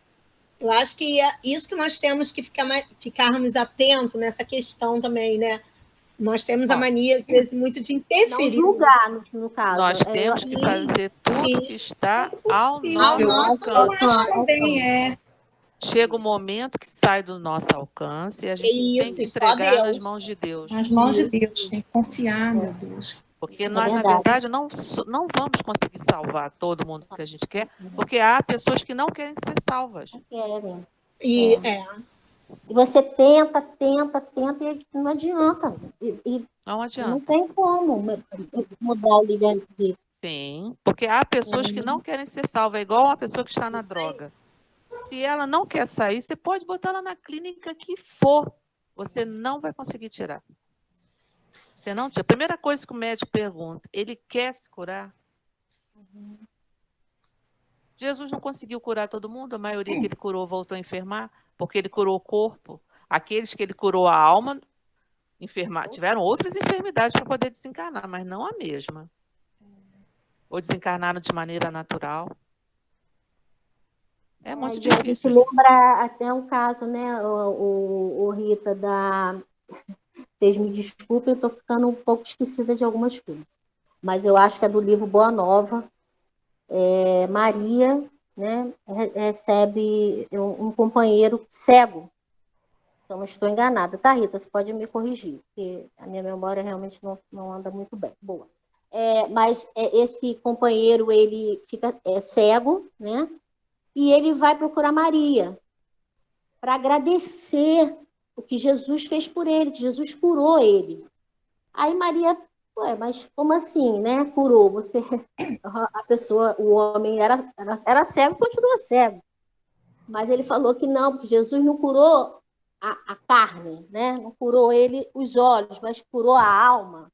Eu acho que é isso que nós temos que ficarmos atentos nessa questão também, né? Nós temos a mania, às vezes, muito de interferir. Não julgar, no caso. Nós temos que fazer tudo que está ao nosso alcance. Chega o momento que sai do nosso alcance e a gente tem que entregar nas mãos de Deus. Nas mãos de Deus, tem que confiar, meu Deus. Porque nós, na verdade, não vamos conseguir salvar todo mundo que a gente quer, porque há pessoas que não querem ser salvas. Não querem. E você tenta, e não adianta. Não adianta. Não tem como mudar o livre-arbítrio. Sim, porque há pessoas que não querem ser salvas, é igual uma pessoa que está na droga. Se ela não quer sair, você pode botar ela na clínica que for. Você não vai conseguir tirar. Você não tira. A primeira coisa que o médico pergunta, ele quer se curar? Jesus não conseguiu curar todo mundo, a maioria que ele curou voltou a enfermar, porque ele curou o corpo. Aqueles que ele curou a alma, tiveram outras enfermidades para poder desencarnar, mas não a mesma. Ou desencarnaram de maneira natural. É muito difícil. A gente lembra até um caso, né, o Rita, Vocês me desculpem, eu estou ficando um pouco esquecida de algumas coisas. Mas eu acho que é do livro Boa Nova. Maria, né, recebe um companheiro cego. Então, não estou enganada. Tá, Rita? Você pode me corrigir, porque a minha memória realmente não anda muito bem. Boa. Mas esse companheiro, ele fica cego, né? E ele vai procurar Maria para agradecer o que Jesus fez por ele, que Jesus curou ele. Aí Maria, mas como assim, né? Curou? A pessoa, o homem era cego e continua cego. Mas ele falou que não, porque Jesus não curou a carne, né? Não curou ele os olhos, mas curou a alma.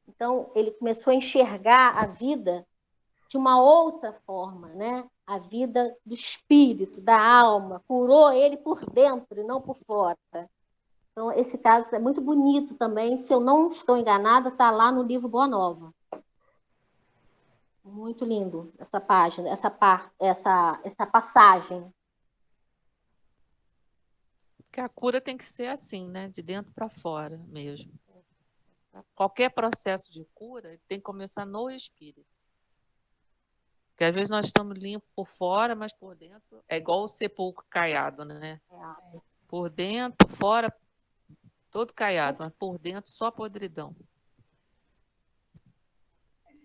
Então, ele começou a enxergar a vida de uma outra forma, né? A vida do espírito, da alma, curou ele por dentro e não por fora. Então, esse caso é muito bonito também. Se eu não estou enganada, está lá no livro Boa Nova. Muito lindo essa página, essa passagem. Porque a cura tem que ser assim, né? De dentro para fora mesmo. Qualquer processo de cura tem que começar no espírito. Porque às vezes nós estamos limpos por fora, mas por dentro é igual o sepulcro caiado, né? Por dentro, fora, todo caiado, mas por dentro só podridão.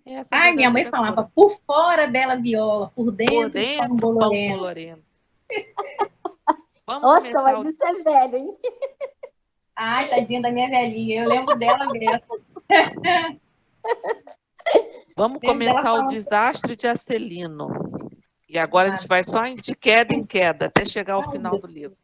Essa é a Ai, minha mãe verdadeira falava, cura. por fora, bela viola, por Por dentro, pão dentro, pão bolorento. bolorento. Vamos Nossa, começar mas o... isso é velho, hein? Ai, tadinha da minha velhinha, eu lembro dela dessa. Vamos Lembro dela começar o falando. desastre de Acelino. E agora a gente vai só de queda em queda, até chegar ao Ai, final do Jesus. livro.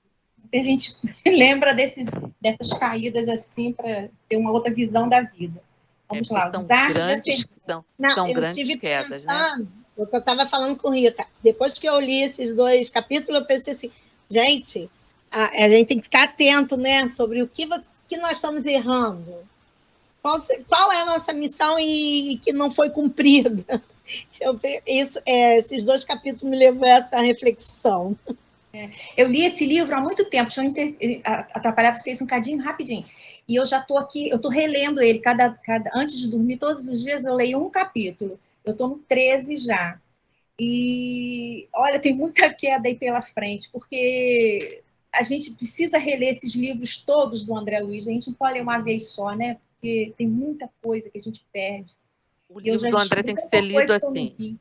Se a gente lembra dessas caídas assim para ter uma outra visão da vida. Vamos Porque lá, o desastre de Acelino. Não, são eu grandes tive quedas, né? pensando, o que eu estava falando com Rita, depois que eu li esses 2 capítulos, eu pensei assim, gente, a gente tem que ficar atento, né, sobre o que nós estamos errando. Qual é a nossa missão e que não foi cumprida? Esses 2 capítulos me levou a essa reflexão. Eu li esse livro há muito tempo, deixa eu atrapalhar vocês um cadinho, rapidinho. E eu já estou aqui, eu estou relendo ele, antes de dormir, todos os dias eu leio um capítulo. Eu estou no 13 já. E, olha, tem muita queda aí pela frente, porque a gente precisa reler esses livros todos do André Luiz, a gente não pode ler uma vez só, né? Porque tem muita coisa que a gente perde. O E eu livro já do André descobri tem que ser tanta lido coisa que eu não assim, vi.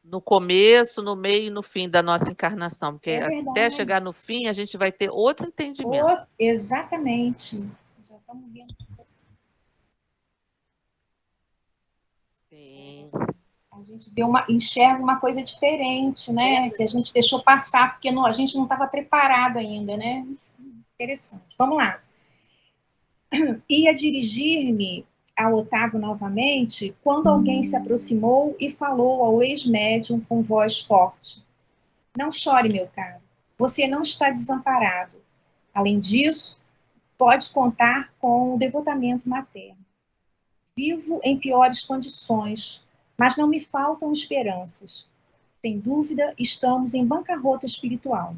no começo, no meio e no fim da nossa encarnação, porque É até verdade. chegar no fim a gente vai ter outro entendimento. Exatamente. Já estamos vendo. Sim. A gente enxerga uma coisa diferente, né? Que a gente deixou passar, porque a gente não estava preparado ainda, né? Interessante. Vamos lá. Ia dirigir-me ao Otávio novamente, quando alguém se aproximou e falou ao ex-médium com voz forte. Não chore, meu caro. Você não está desamparado. Além disso, pode contar com o devotamento materno. Vivo em piores condições, mas não me faltam esperanças. Sem dúvida, estamos em bancarrota espiritual.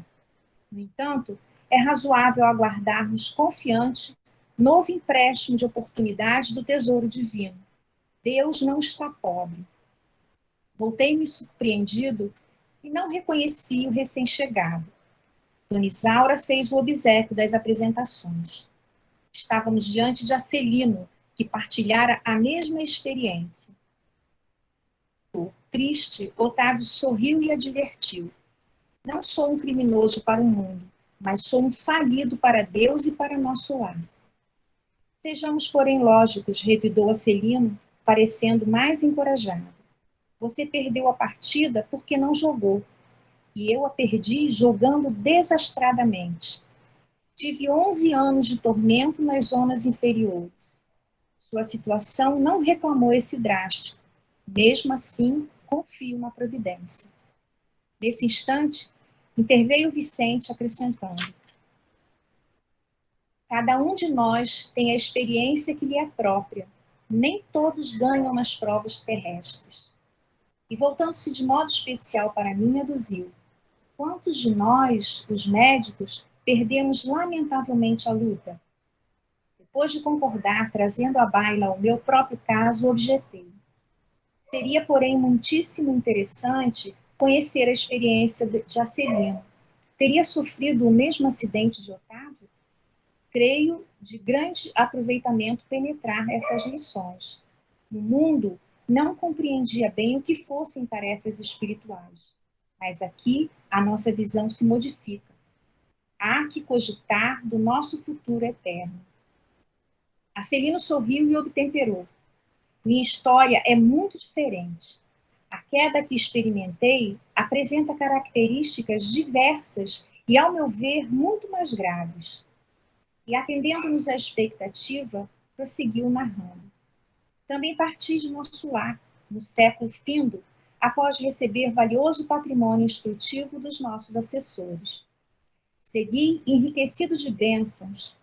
No entanto, é razoável aguardarmos confiante novo empréstimo de oportunidade do tesouro divino. Deus não está pobre. Voltei-me surpreendido e não reconheci o recém-chegado. Dona Isaura fez o obséquio das apresentações. Estávamos diante de Acelino, que partilhara a mesma experiência. Triste, Otávio sorriu e advertiu. Não sou um criminoso para o mundo, mas sou um falido para Deus e para nosso lar. Sejamos, porém, lógicos, revidou Acelino, parecendo mais encorajado. Você perdeu a partida porque não jogou, e eu a perdi jogando desastradamente. Tive 11 anos de tormento nas zonas inferiores. Sua situação não reclamou esse drástico. Mesmo assim, confio na providência. Nesse instante, interveio Vicente acrescentando: cada um de nós tem a experiência que lhe é própria. Nem todos ganham nas provas terrestres. E voltando-se de modo especial para mim, aduziu: quantos de nós, os médicos, perdemos lamentavelmente a luta? Depois de concordar, trazendo à baila o meu próprio caso, objetei. Seria, porém, muitíssimo interessante conhecer a experiência de Acelino. Teria sofrido o mesmo acidente de Otávio? Creio de grande aproveitamento penetrar essas lições. No mundo, não compreendia bem o que fossem tarefas espirituais. Mas aqui, a nossa visão se modifica. Há que cogitar do nosso futuro eterno. Acelino sorriu e obtemperou. Minha história é muito diferente. A queda que experimentei apresenta características diversas e, ao meu ver, muito mais graves. E, atendendo-nos à expectativa, prosseguiu narrando. Também parti de nosso lar, no século findo, após receber valioso patrimônio instrutivo dos nossos assessores. Segui enriquecido de bênçãos.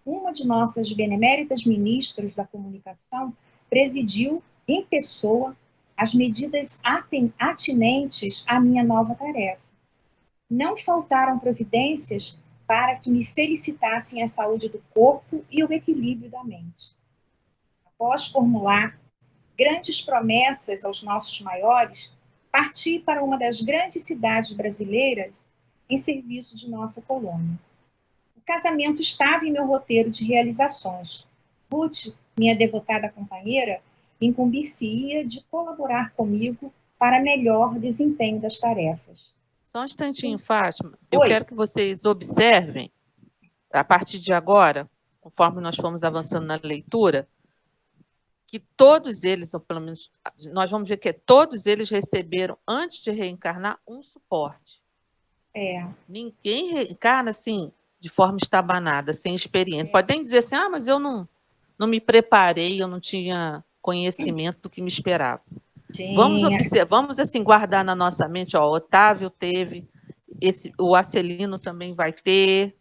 Uma de nossas beneméritas ministras da comunicação presidiu, em pessoa, as medidas atinentes à minha nova tarefa. Não faltaram providências para que me felicitassem a saúde do corpo e o equilíbrio da mente. Após formular grandes promessas aos nossos maiores, parti para uma das grandes cidades brasileiras em serviço de nossa colônia. O casamento estava em meu roteiro de realizações. Ruth, minha devotada companheira, incumbir-se-ia de colaborar comigo para melhor desempenho das tarefas. Só um instantinho, Fátima. Eu Oi. quero que vocês observem, a partir de agora, conforme nós fomos avançando na leitura, que todos eles, ou pelo menos nós vamos ver que todos eles receberam, antes de reencarnar, um suporte. Ninguém reencarna assim, de forma estabanada, sem experiência. Pode nem dizer assim, mas eu não me preparei, eu não tinha conhecimento do que me esperava. Vamos observar, vamos assim, guardar na nossa mente, ó, Otávio teve, o Acelino também vai ter.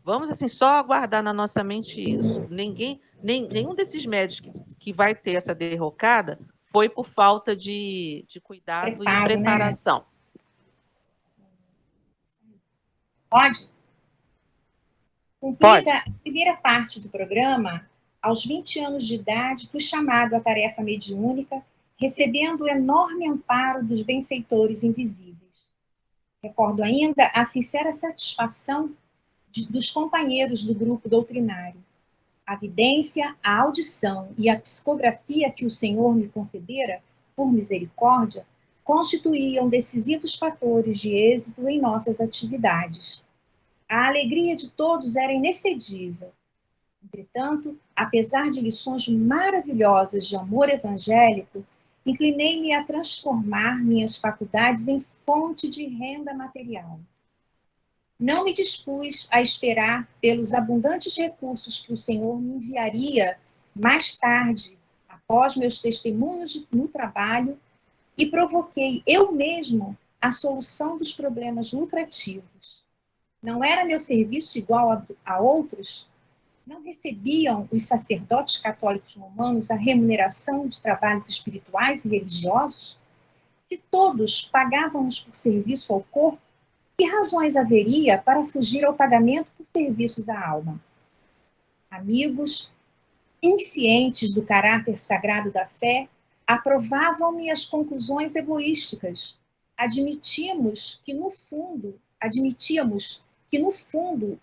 Vamos assim, só guardar na nossa mente isso. Nenhum desses médicos que vai ter essa derrocada foi por falta de cuidado e preparação. Né? Pode? Cumprida a primeira parte do programa, aos 20 anos de idade, fui chamado à tarefa mediúnica, recebendo o enorme amparo dos benfeitores invisíveis. Recordo ainda a sincera satisfação dos companheiros do grupo doutrinário. A vidência, a audição e a psicografia que o Senhor me concedera, por misericórdia, constituíam decisivos fatores de êxito em nossas atividades. A alegria de todos era inexcedível. Entretanto, apesar de lições maravilhosas de amor evangélico, inclinei-me a transformar minhas faculdades em fonte de renda material. Não me dispus a esperar pelos abundantes recursos que o Senhor me enviaria mais tarde, após meus testemunhos no trabalho, e provoquei eu mesmo a solução dos problemas lucrativos. Não era meu serviço igual a outros? Não recebiam os sacerdotes católicos romanos a remuneração de trabalhos espirituais e religiosos? Se todos pagávamos por serviço ao corpo, que razões haveria para fugir ao pagamento por serviços à alma? Amigos, inscientes do caráter sagrado da fé, aprovavam-me as conclusões egoísticas. Admitíamos que, no fundo,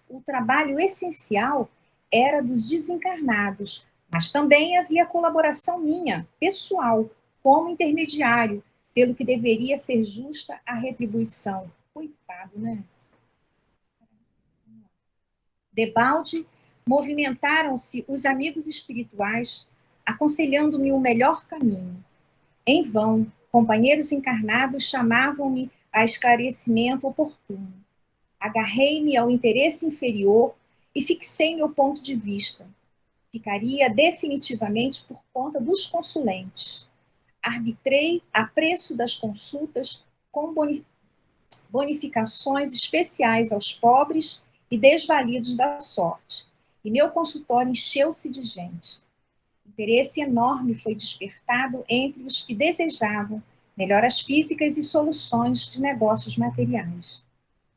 o trabalho essencial era dos desencarnados, mas também havia colaboração minha, pessoal, como intermediário, pelo que deveria ser justa a retribuição. Coitado, né? Debalde, movimentaram-se os amigos espirituais, aconselhando-me o melhor caminho. Em vão, companheiros encarnados chamavam-me a esclarecimento oportuno. Agarrei-me ao interesse inferior e fixei meu ponto de vista. Ficaria definitivamente por conta dos consulentes. Arbitrei a preço das consultas com bonificações especiais aos pobres e desvalidos da sorte. E meu consultório encheu-se de gente. Interesse enorme foi despertado entre os que desejavam melhoras físicas e soluções de negócios materiais.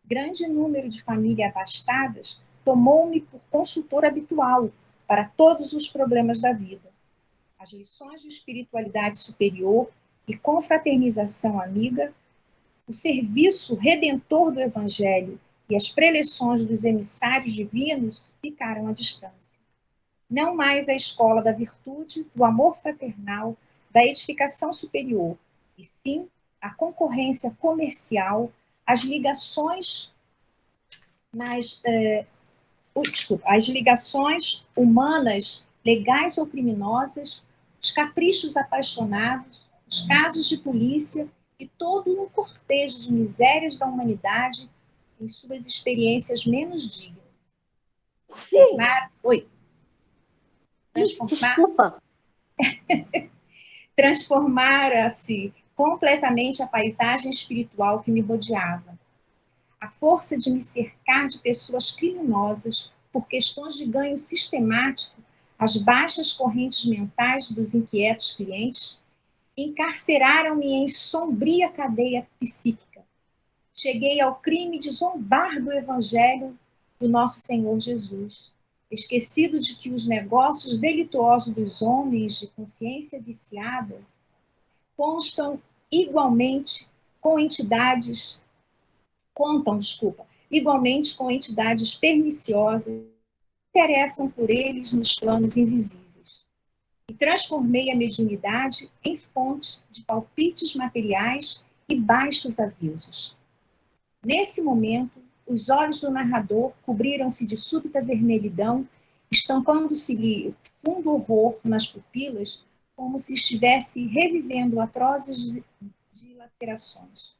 Grande número de famílias abastadas tomou-me por consultor habitual para todos os problemas da vida. As lições de espiritualidade superior e confraternização amiga, o serviço redentor do Evangelho e as preleções dos emissários divinos ficaram à distância. Não mais a escola da virtude, do amor fraternal, da edificação superior, e sim a concorrência comercial, as ligações as ligações humanas, legais ou criminosas, os caprichos apaixonados, os casos de polícia e todo um cortejo de misérias da humanidade em suas experiências menos dignas. Sim. Oi. Desculpa. Transformara-se completamente a paisagem espiritual que me rodeava. A força de me cercar de pessoas criminosas por questões de ganho sistemático, as baixas correntes mentais dos inquietos clientes, encarceraram-me em sombria cadeia psíquica. Cheguei ao crime de zombar do Evangelho do nosso Senhor Jesus, esquecido de que os negócios delituosos dos homens de consciência viciadas contam igualmente com entidades igualmente com entidades perniciosas que interessam por eles nos planos invisíveis. E transformei a mediunidade em fonte de palpites materiais e baixos avisos. Nesse momento, os olhos do narrador cobriram-se de súbita vermelhidão, estampando-se-lhe fundo horror nas pupilas, como se estivesse revivendo atrozes dilacerações.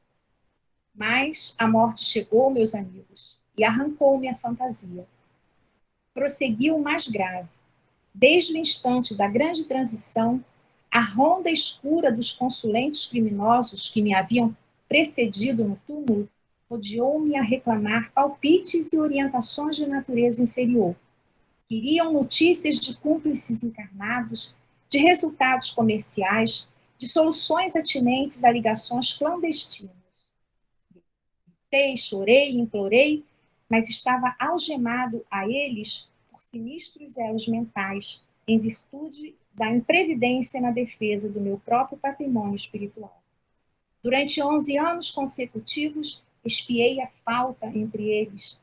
Mas a morte chegou, meus amigos, e arrancou-me a fantasia. Prosseguiu o mais grave. Desde o instante da grande transição, a ronda escura dos consulentes criminosos que me haviam precedido no túmulo rodeou-me a reclamar palpites e orientações de natureza inferior. Queriam notícias de cúmplices encarnados, de resultados comerciais, de soluções atinentes a ligações clandestinas. Gritei, chorei, implorei, mas estava algemado a eles por sinistros elos mentais, em virtude da imprevidência na defesa do meu próprio patrimônio espiritual. Durante 11 anos consecutivos, espiei a falta entre eles,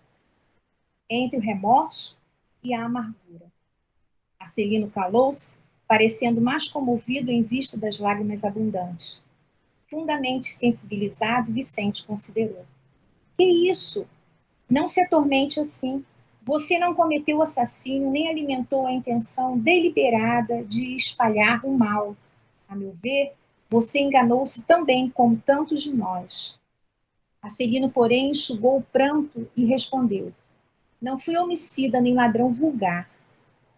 entre o remorso e a amargura. Arcelino calou-se, parecendo mais comovido em vista das lágrimas abundantes. Fundamente sensibilizado, Vicente considerou. Que isso? Não se atormente assim. Você não cometeu assassínio, nem alimentou a intenção deliberada de espalhar o mal. A meu ver, você enganou-se também, como tantos de nós. Arcelino, porém, enxugou o pranto e respondeu. Não fui homicida nem ladrão vulgar.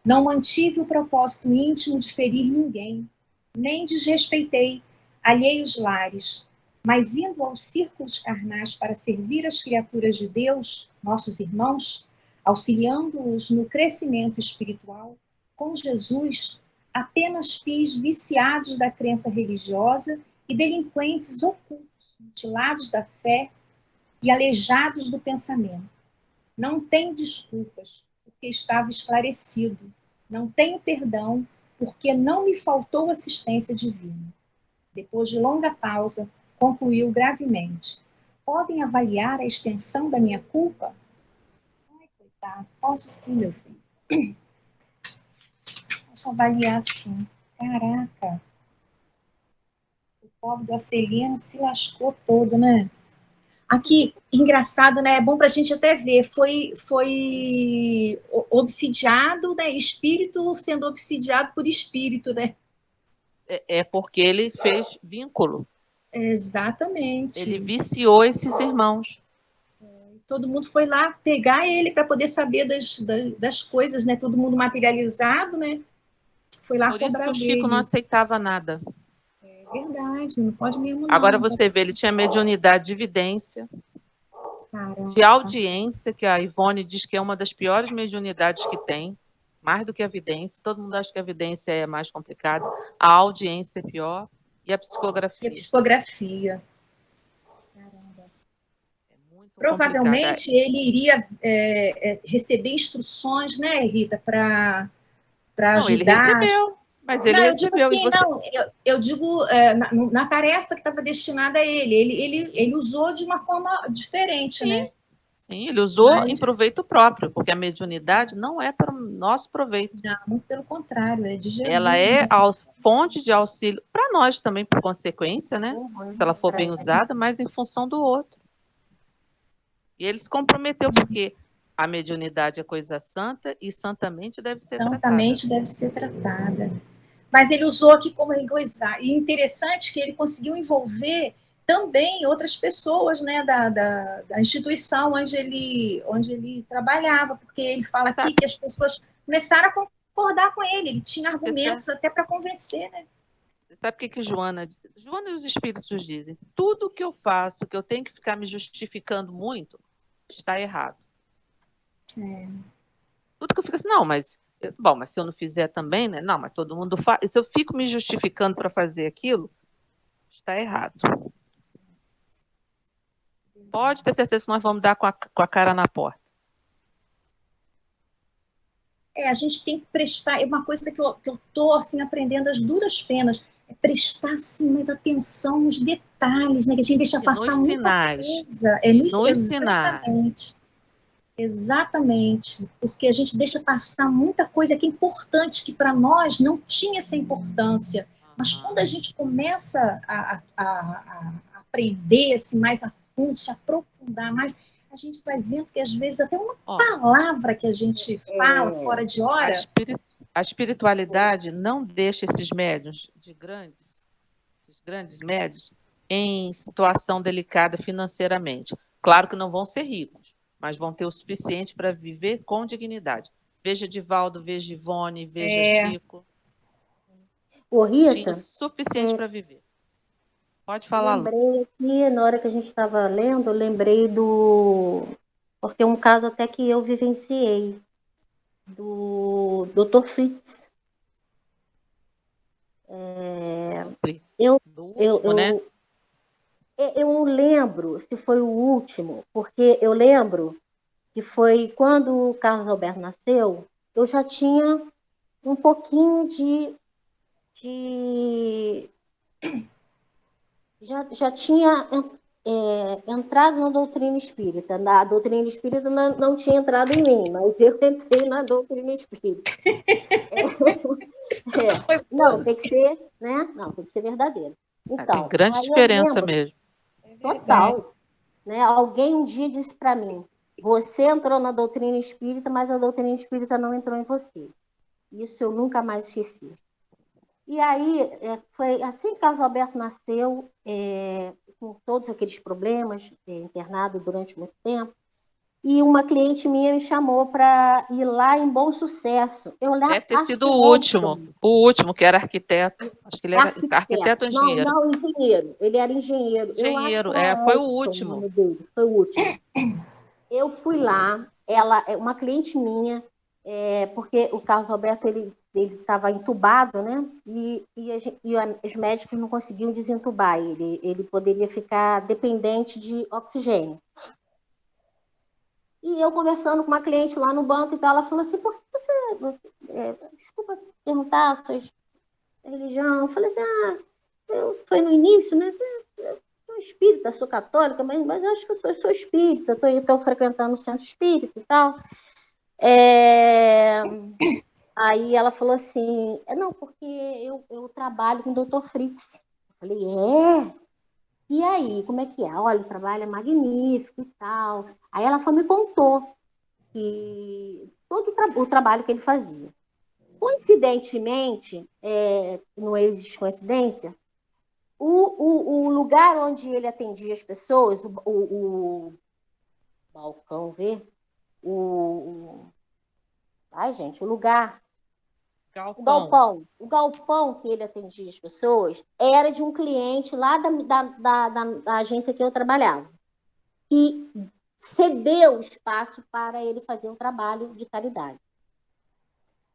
Não mantive o propósito íntimo de ferir ninguém, nem desrespeitei alheios lares, mas indo aos círculos carnais para servir as criaturas de Deus, nossos irmãos, auxiliando-os no crescimento espiritual, com Jesus, apenas fiz viciados da crença religiosa e delinquentes ocultos, mutilados da fé e aleijados do pensamento. Não tenho desculpas, porque estava esclarecido. Não tenho perdão, porque não me faltou assistência divina. Depois de longa pausa, concluiu gravemente. Podem avaliar a extensão da minha culpa? Ai, coitado, posso sim, meu filho. Posso avaliar sim. Caraca. O pobre do Arcelino se lascou todo, né? Aqui, engraçado, né? É bom para a gente até ver. Foi obsidiado, né? Espírito sendo obsidiado por espírito, né? É porque ele fez vínculo. Exatamente. Ele viciou esses irmãos. Todo mundo foi lá pegar ele para poder saber das coisas, né? Todo mundo materializado, né? Foi lá Por isso cobrar que o Chico dele. não aceitava nada. É verdade, não pode mesmo não. Agora você vê, ele tinha mediunidade de evidência, Caramba. de audiência, que a Ivone diz que é uma das piores mediunidades que tem, mais do que a evidência. Todo mundo acha que a evidência é mais complicada. A audiência é pior e a psicografia. E a psicografia. Caramba. É muito Provavelmente complicada. ele iria receber instruções, né, Rita, para ajudar. Não, ele recebeu, mas ele não, recebeu. Eu digo assim, eu digo na tarefa que estava destinada a ele. Ele usou de uma forma diferente, Sim. né? Sim, ele usou em proveito próprio, porque a mediunidade não é para o nosso proveito. Não, muito pelo contrário, é de Jesus. Ela é fonte de auxílio para nós também, por consequência, né? Se ela for bem usada, mas em função do outro. E ele se comprometeu, porque a mediunidade é coisa santa e santamente deve ser tratada. Santamente deve ser tratada. Mas ele usou aqui como egoizar. E interessante que ele conseguiu envolver também outras pessoas, né, da instituição onde ele trabalhava, porque ele fala aqui que as pessoas começaram a concordar com ele. Ele tinha argumentos até para convencer, né? Você sabe o que Joana e os espíritos dizem? Tudo que eu faço, que eu tenho que ficar me justificando muito, está errado. Tudo que eu fico assim, não, mas se eu não fizer também, né? Não, mas todo mundo faz. E se eu fico me justificando para fazer aquilo, está errado. Pode ter certeza que nós vamos dar com a cara na porta. A gente tem que prestar, é uma coisa que eu estou assim, aprendendo às duras penas, é prestar assim, mais atenção nos detalhes detalhes, né? Que a gente deixa E passar nos muita sinais. coisa. E nos sinais. Exatamente. Exatamente. Porque a gente deixa passar muita coisa que é importante, que para nós não tinha essa importância. Mas quando a gente começa a aprender assim, mais a fundo, se aprofundar mais, a gente vai vendo que às vezes até uma Ó, palavra que a gente fala fora de a, hora. a espiritualidade não deixa esses médiuns esses grandes médiuns, em situação delicada financeiramente. Claro que não vão ser ricos, mas vão ter o suficiente para viver com dignidade. Veja Divaldo, veja Ivone, veja Chico. Ô, Tinha o Rita, suficiente para viver. Pode eu falar, Lu. lembrei aqui, na hora que a gente estava lendo, eu lembrei porque é um caso até que eu vivenciei, do Dr. Fritz. Fritz. Eu, Do eu, último, né? eu não lembro se foi o último, porque eu lembro que foi quando o Carlos Alberto nasceu, eu já tinha um pouquinho de já tinha entrado na doutrina espírita. A doutrina espírita não tinha entrado em mim, mas eu entrei na doutrina espírita. Não, tem que ser, né? Não, tem que ser verdadeiro. Tem Então, grande aí eu diferença lembro, mesmo. total, né? Alguém um dia disse para mim: você entrou na doutrina espírita, mas a doutrina espírita não entrou em você. Isso eu nunca mais esqueci. E aí, foi assim que Carlos Alberto nasceu, com todos aqueles problemas, internado durante muito tempo, e uma cliente minha me chamou para ir lá em Bom Sucesso. Deve ter Acho sido que lembro, o último, que era arquiteto. Acho que ele era arquiteto. arquiteto ou Não, engenheiro? não, engenheiro. Ele era engenheiro. Eu acho que Engenheiro, era foi o Edson o último. nome dele, foi o último. Eu fui lá, uma cliente minha, porque o Carlos Alberto ele estava entubado, né? E os médicos não conseguiam desentubar ele. Ele poderia ficar dependente de oxigênio. E eu conversando com uma cliente lá no banco e tal, ela falou assim: por que você. Desculpa perguntar a sua religião. Eu falei assim: foi no início, né? Eu sou espírita, sou católica, mas eu acho que eu sou espírita, estou frequentando o centro espírita e tal. Aí ela falou assim: não, porque eu trabalho com o Dr. Fritz. Eu falei: E aí, como é que é? Olha, o trabalho é magnífico e tal. Aí ela me contou que todo o trabalho que ele fazia. Coincidentemente, não existe coincidência, o lugar onde ele atendia as pessoas, o balcão, ai, gente, o lugar, o galpão que ele atendia as pessoas era de um cliente lá da agência que eu trabalhava. E cedeu espaço para ele fazer um trabalho de caridade.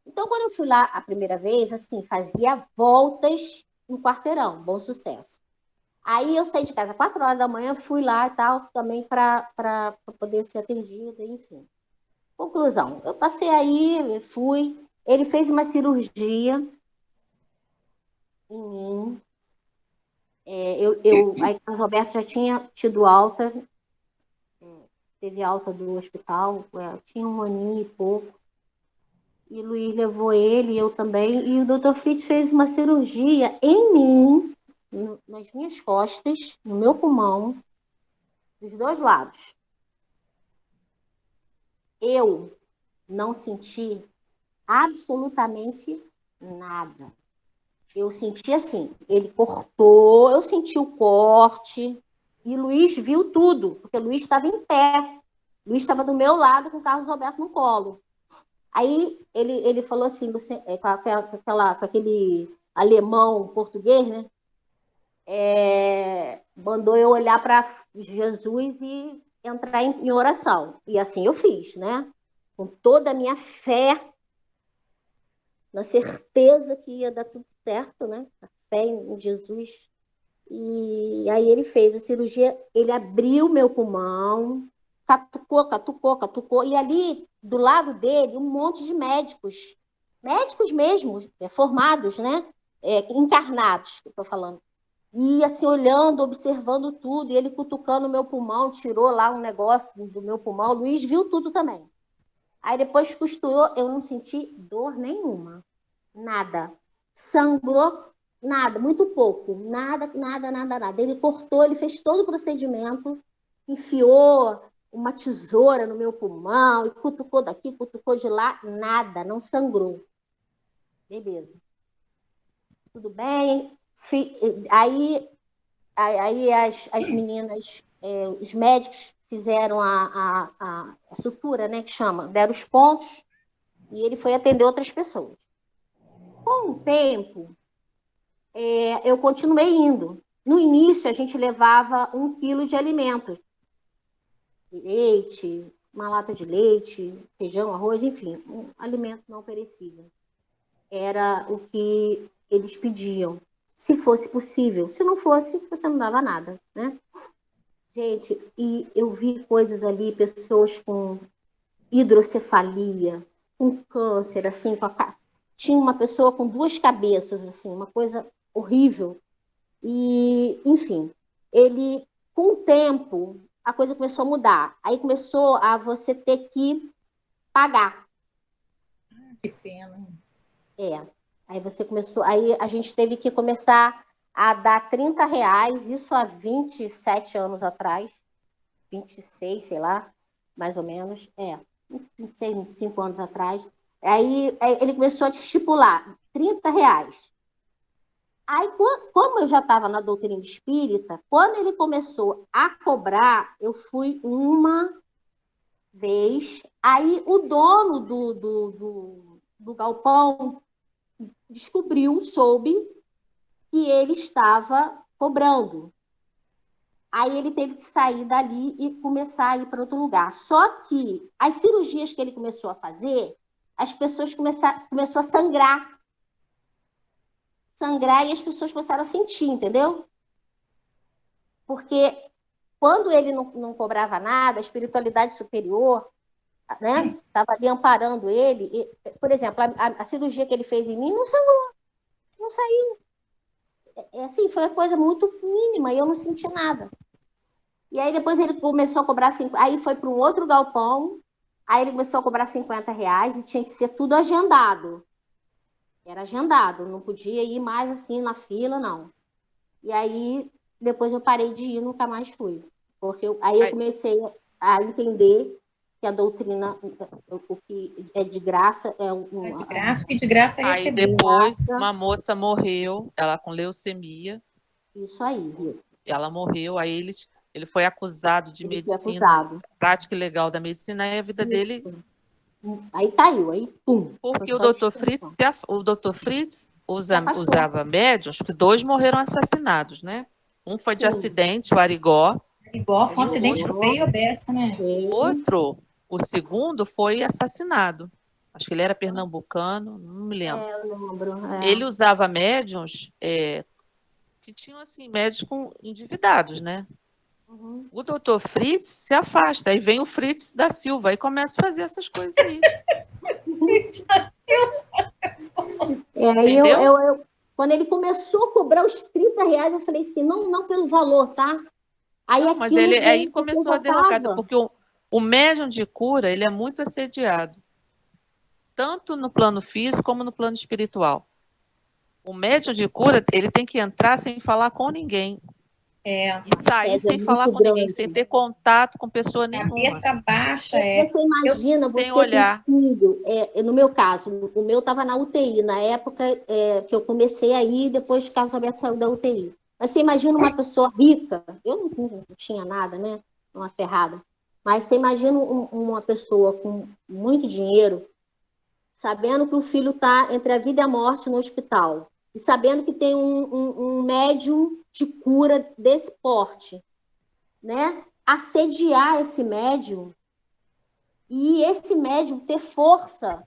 Então, quando eu fui lá a primeira vez, assim, fazia voltas no quarteirão, Bom Sucesso. Aí eu saí de casa às 4 horas da manhã, fui lá e tal, também para poder ser atendida, enfim. Conclusão, eu passei aí, fui, ele fez uma cirurgia em mim. Aí Carlos Alberto já tinha tido alta, teve alta do hospital, tinha 1 aninho e pouco. E Luiz levou ele, eu também, e o Dr. Fritz fez uma cirurgia em mim, nas minhas costas, no meu pulmão, dos 2 lados. Eu não senti absolutamente nada. Eu senti assim, ele cortou, eu senti o corte, e Luiz viu tudo, porque Luiz estava em pé. Luiz estava do meu lado com o Carlos Alberto no colo. Aí ele falou assim, com aquele alemão português, né? Mandou eu olhar para Jesus e entrar em oração. E assim eu fiz, né? Com toda a minha fé, na certeza que ia dar tudo certo, né? A fé em Jesus. E aí ele fez a cirurgia, ele abriu meu pulmão, catucou, e ali do lado dele um monte de médicos mesmo, formados, né? Encarnados, que eu estou falando. E assim, olhando, observando tudo, e ele cutucando o meu pulmão, tirou lá um negócio do meu pulmão. O Luiz viu tudo também. Aí depois costurou, eu não senti dor nenhuma. Nada. Sangrou, nada, muito pouco. Nada, nada, nada, nada. Ele cortou, ele fez todo o procedimento, enfiou uma tesoura no meu pulmão, e cutucou daqui, cutucou de lá, nada, não sangrou. Beleza. Tudo bem. Aí as meninas, os médicos fizeram a sutura, né, que chama, deram os pontos, e ele foi atender outras pessoas. Com o tempo, eu continuei indo. No início, a gente levava 1 quilo de alimentos. Leite, uma lata de leite, feijão, arroz, enfim, um alimento não perecível. Era o que eles pediam, se fosse possível. Se não fosse, você não dava nada, né? Gente, e eu vi coisas ali, pessoas com hidrocefalia, com câncer, assim, tinha uma pessoa com 2 cabeças, assim, uma coisa horrível. E, enfim, ele, com o tempo, a coisa começou a mudar. Aí começou a você ter que pagar. Que pena. Aí você começou, aí a gente teve que começar a dar R$ 30, isso há 27 anos atrás, 26, sei lá, mais ou menos, 26, 25 anos atrás. Aí ele começou a estipular R$ 30. Aí, como eu já estava na doutrina espírita, quando ele começou a cobrar, eu fui uma vez. Aí o dono do galpão soube que ele estava cobrando. Aí ele teve que sair dali e começar a ir para outro lugar. Só que as cirurgias que ele começou a fazer, as pessoas começou a sangrar. Sangrar e as pessoas começaram a sentir, entendeu? Porque quando ele não cobrava nada, a espiritualidade superior, né, estava ali amparando ele. E, por exemplo, a cirurgia que ele fez em mim não sangrou, não saiu. Assim, foi uma coisa muito mínima e eu não senti nada. E aí depois ele começou a cobrar, aí foi para um outro galpão, aí ele começou a cobrar R$ 50 e tinha que ser tudo agendado. Era agendado, não podia ir mais assim na fila, não. E aí depois eu parei de ir, nunca mais fui. Porque eu comecei a entender que a doutrina, o que é de graça, é de graça, que de graça é aí receber. Depois uma moça morreu, ela com leucemia. Isso aí, viu? Ela morreu, aí ele foi acusado de medicina, prática ilegal da medicina, e a vida dele... Aí caiu, aí pum. Porque o Dr. Fritz usava médiuns, que 2 morreram assassinados, né? Um foi de acidente, o Arigó. Arigó foi um acidente feio dessa, né? O segundo foi assassinado. Acho que ele era pernambucano, não me lembro. Eu lembro. Ele usava médiuns que tinham, assim, médios endividados, né? Uhum. O doutor Fritz se afasta, aí vem o Fritz da Silva e começa a fazer essas coisas aí. Fritz da Silva. Quando ele começou a cobrar os R$ 30, eu falei assim, não pelo valor, tá? Aí mas aí começou a derrocada, porque o médium de cura, ele é muito assediado, tanto no plano físico como no plano espiritual. O médium de cura, ele tem que entrar sem falar com ninguém. E sair sem falar com ninguém, sem ter contato com pessoa nenhuma. Cabeça baixa, Você imagina, você olhar. com filho, no meu caso, o meu estava na UTI, na época que eu comecei a ir, depois que o Carlos Alberto saiu da UTI. Mas você imagina uma pessoa rica, eu não tinha nada, né, uma ferrada, mas você imagina uma pessoa com muito dinheiro, sabendo que o filho está entre a vida e a morte no hospital, e sabendo que tem um médium de cura desse porte, né? Assediar esse médium e esse médium ter força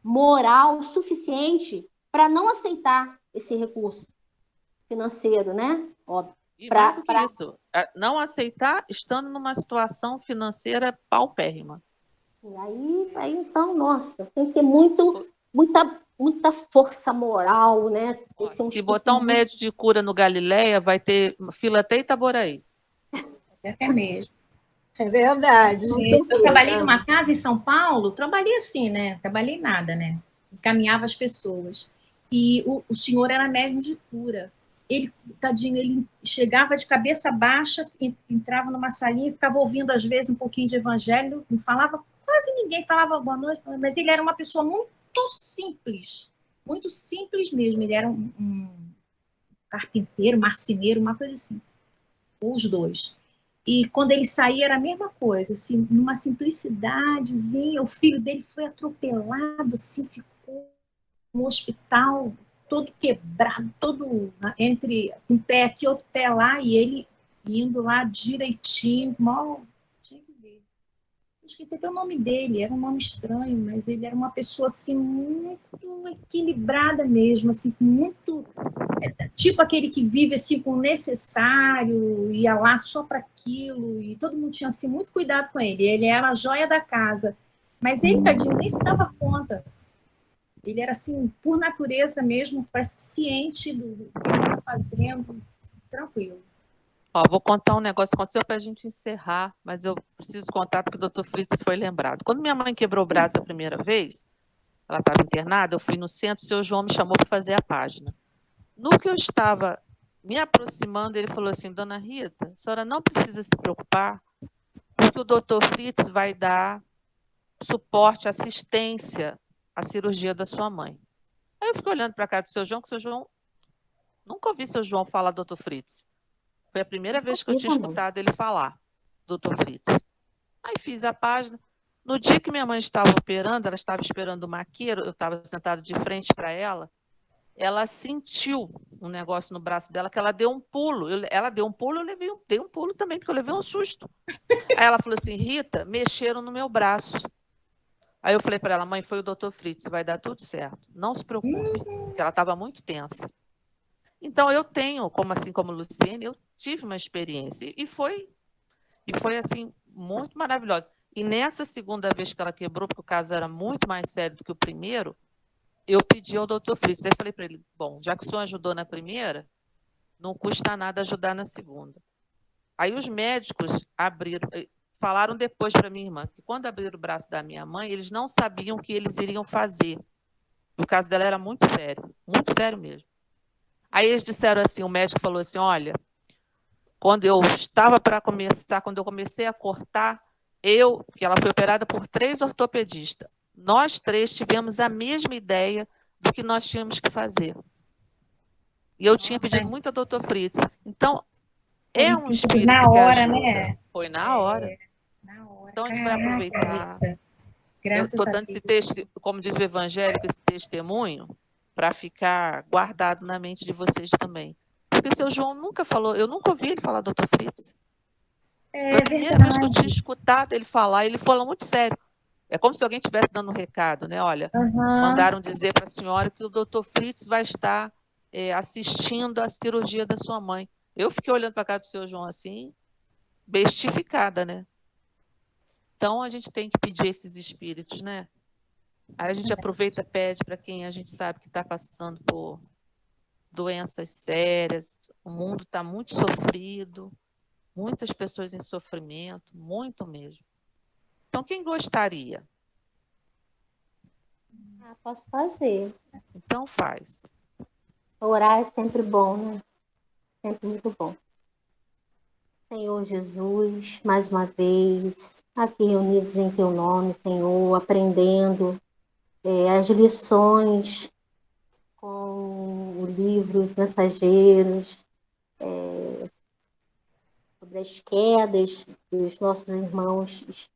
moral suficiente para não aceitar esse recurso financeiro, né? Óbvio. E isso, não aceitar estando numa situação financeira paupérrima. E aí então, nossa, tem que ter muita muita força moral, né? Se botar um médico de cura no Galileia, vai ter fila até Itaboraí. Até mesmo. É verdade. Eu trabalhei numa casa em São Paulo, trabalhei assim, né? Trabalhei nada, né? Encaminhava as pessoas. E o senhor era médium de cura. Ele, tadinho, ele chegava de cabeça baixa, entrava numa salinha e ficava ouvindo, às vezes, um pouquinho de evangelho, não falava, quase ninguém falava boa noite, mas ele era uma pessoa muito simples mesmo. Ele era um carpinteiro, marceneiro, uma coisa assim, ou os dois. E quando ele saía era a mesma coisa, assim, numa simplicidadezinha. O filho dele foi atropelado, assim, ficou no hospital todo quebrado, todo entre um pé aqui, outro pé lá, e ele indo lá direitinho, mal, tinha que ver. Eu esqueci até o nome dele, era um nome estranho, mas ele era uma pessoa assim muito equilibrada mesmo, assim, muito tipo aquele que vive assim com o necessário, ia lá só para aquilo, e todo mundo tinha assim muito cuidado com ele. Ele era a joia da casa, mas ele, tadinho, nem se dava conta. Ele era assim, por natureza mesmo, parece que ciente do que ele estava fazendo, tranquilo. Vou contar um negócio que aconteceu para a gente encerrar, mas eu preciso contar porque o Dr. Fritz foi lembrado. Quando minha mãe quebrou o braço a primeira vez, ela estava internada, eu fui no centro, o seu João me chamou para fazer a página. No que eu estava me aproximando, ele falou assim, Dona Rita, a senhora não precisa se preocupar, porque o Dr. Fritz vai dar suporte, assistência à cirurgia da sua mãe. Aí eu fiquei olhando para a cara do seu João, que o seu João... Nunca ouvi seu João falar Dr. Fritz. Foi a primeira vez que eu tinha escutado ele falar, Dr. Fritz. Aí fiz a página. No dia que minha mãe estava operando, ela estava esperando o maqueiro, eu estava sentado de frente para ela sentiu um negócio no braço dela, que ela deu um pulo. Ela deu um pulo, dei um pulo também, porque eu levei um susto. Aí ela falou assim, Rita, mexeram no meu braço. Aí eu falei para ela, mãe, foi o Dr. Fritz, vai dar tudo certo. Não se preocupe, porque ela estava muito tensa. Então, eu tenho, assim como Luciene, eu tive uma experiência. E foi assim, muito maravilhosa. E nessa segunda vez que ela quebrou, porque o caso era muito mais sério do que o primeiro, eu pedi ao Dr. Fritz. Aí falei para ele, bom, já que o senhor ajudou na primeira, não custa nada ajudar na segunda. Aí os médicos falaram depois para minha irmã, que quando abriram o braço da minha mãe, eles não sabiam o que eles iriam fazer. O caso dela era muito sério mesmo. Aí eles disseram assim, o médico falou assim, olha, quando eu estava para começar, quando eu comecei a cortar, porque ela foi operada por 3 ortopedistas, nós 3 tivemos a mesma ideia do que nós tínhamos que fazer. E eu tinha pedido muito ao Dr. Fritz. Então, é um espírito na que hora, ajuda. né? Foi na hora. Na hora. Então, a gente vai aproveitar. Eu estou dando esse texto, como diz o evangélico, esse testemunho, para ficar guardado na mente de vocês também. Porque seu João nunca falou, eu nunca ouvi ele falar Dr. Fritz. Foi a primeira vez que eu tinha escutado ele falar, ele falou muito sério. É como se alguém estivesse dando um recado, né? Olha, mandaram dizer para a senhora que o Dr. Fritz vai estar assistindo à cirurgia da sua mãe. Eu fiquei olhando para a cara do seu João assim, bestificada, né? Então, a gente tem que pedir esses espíritos, né? Aí a gente aproveita e pede para quem a gente sabe que está passando por doenças sérias, o mundo está muito sofrido, muitas pessoas em sofrimento, muito mesmo. Então, quem gostaria? Posso fazer. Então, faz. Orar é sempre bom, né? Sempre muito bom. Senhor Jesus, mais uma vez, aqui reunidos em Teu nome, Senhor, aprendendo as lições com o livro Os Mensageiros, sobre as quedas dos nossos irmãos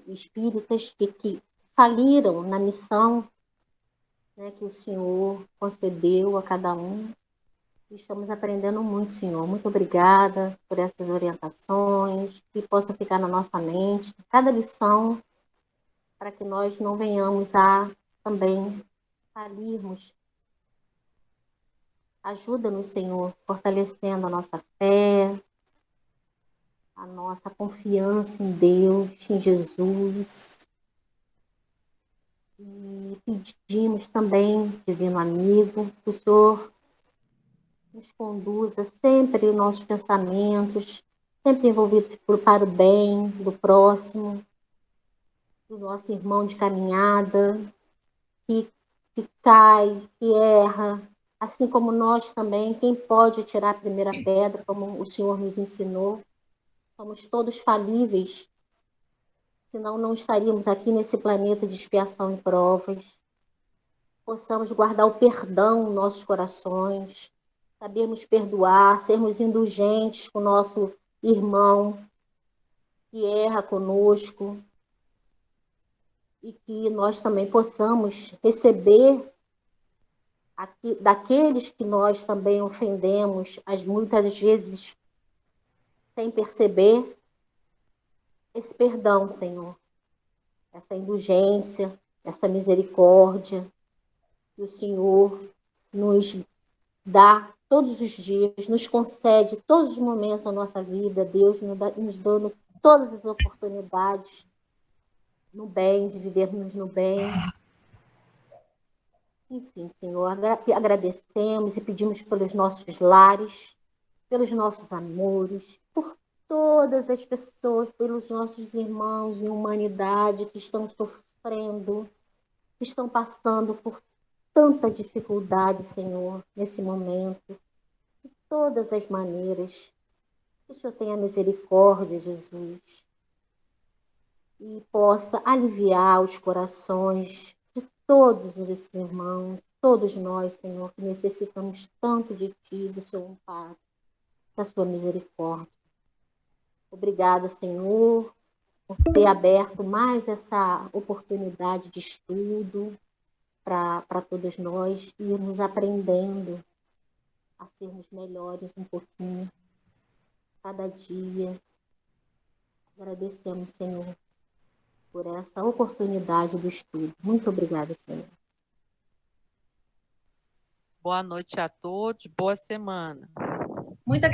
espíritas que faliram na missão, né, que o Senhor concedeu a cada um. Estamos aprendendo muito, Senhor. Muito obrigada por essas orientações, que possam ficar na nossa mente, cada lição, para que nós não venhamos a também falirmos. Ajuda-nos, Senhor, fortalecendo a nossa fé, a nossa confiança em Deus, em Jesus. E pedimos também, divino amigo, que o Senhor nos conduza sempre em nossos pensamentos, sempre envolvidos para o bem do próximo, do nosso irmão de caminhada, que, que cai, que erra, assim como nós também, quem pode tirar a primeira pedra, como o Senhor nos ensinou. Somos todos falíveis, senão não estaríamos aqui nesse planeta de expiação e provas. Possamos guardar o perdão em nossos corações, sabermos perdoar, sermos indulgentes com o nosso irmão que erra conosco, e que nós também possamos receber daqueles que nós também ofendemos, muitas vezes sem perceber, esse perdão, Senhor, essa indulgência, essa misericórdia que o Senhor nos dá todos os dias, nos concede todos os momentos da nossa vida. Deus nos dando todas as oportunidades no bem, de vivermos no bem. Enfim, Senhor, agradecemos e pedimos pelos nossos lares, pelos nossos amores, por todas as pessoas, pelos nossos irmãos em humanidade que estão sofrendo, que estão passando por tanta dificuldade, Senhor, nesse momento, de todas as maneiras. Que o Senhor tenha misericórdia, Jesus, e possa aliviar os corações de todos esses irmãos, todos nós, Senhor, que necessitamos tanto de Ti, do Seu amparo, da Sua misericórdia. Obrigada, Senhor, por ter aberto mais essa oportunidade de estudo para todos nós, e irmos aprendendo a sermos melhores um pouquinho, cada dia. Agradecemos, Senhor, por essa oportunidade do estudo. Muito obrigada, Senhor. Boa noite a todos, boa semana. Muito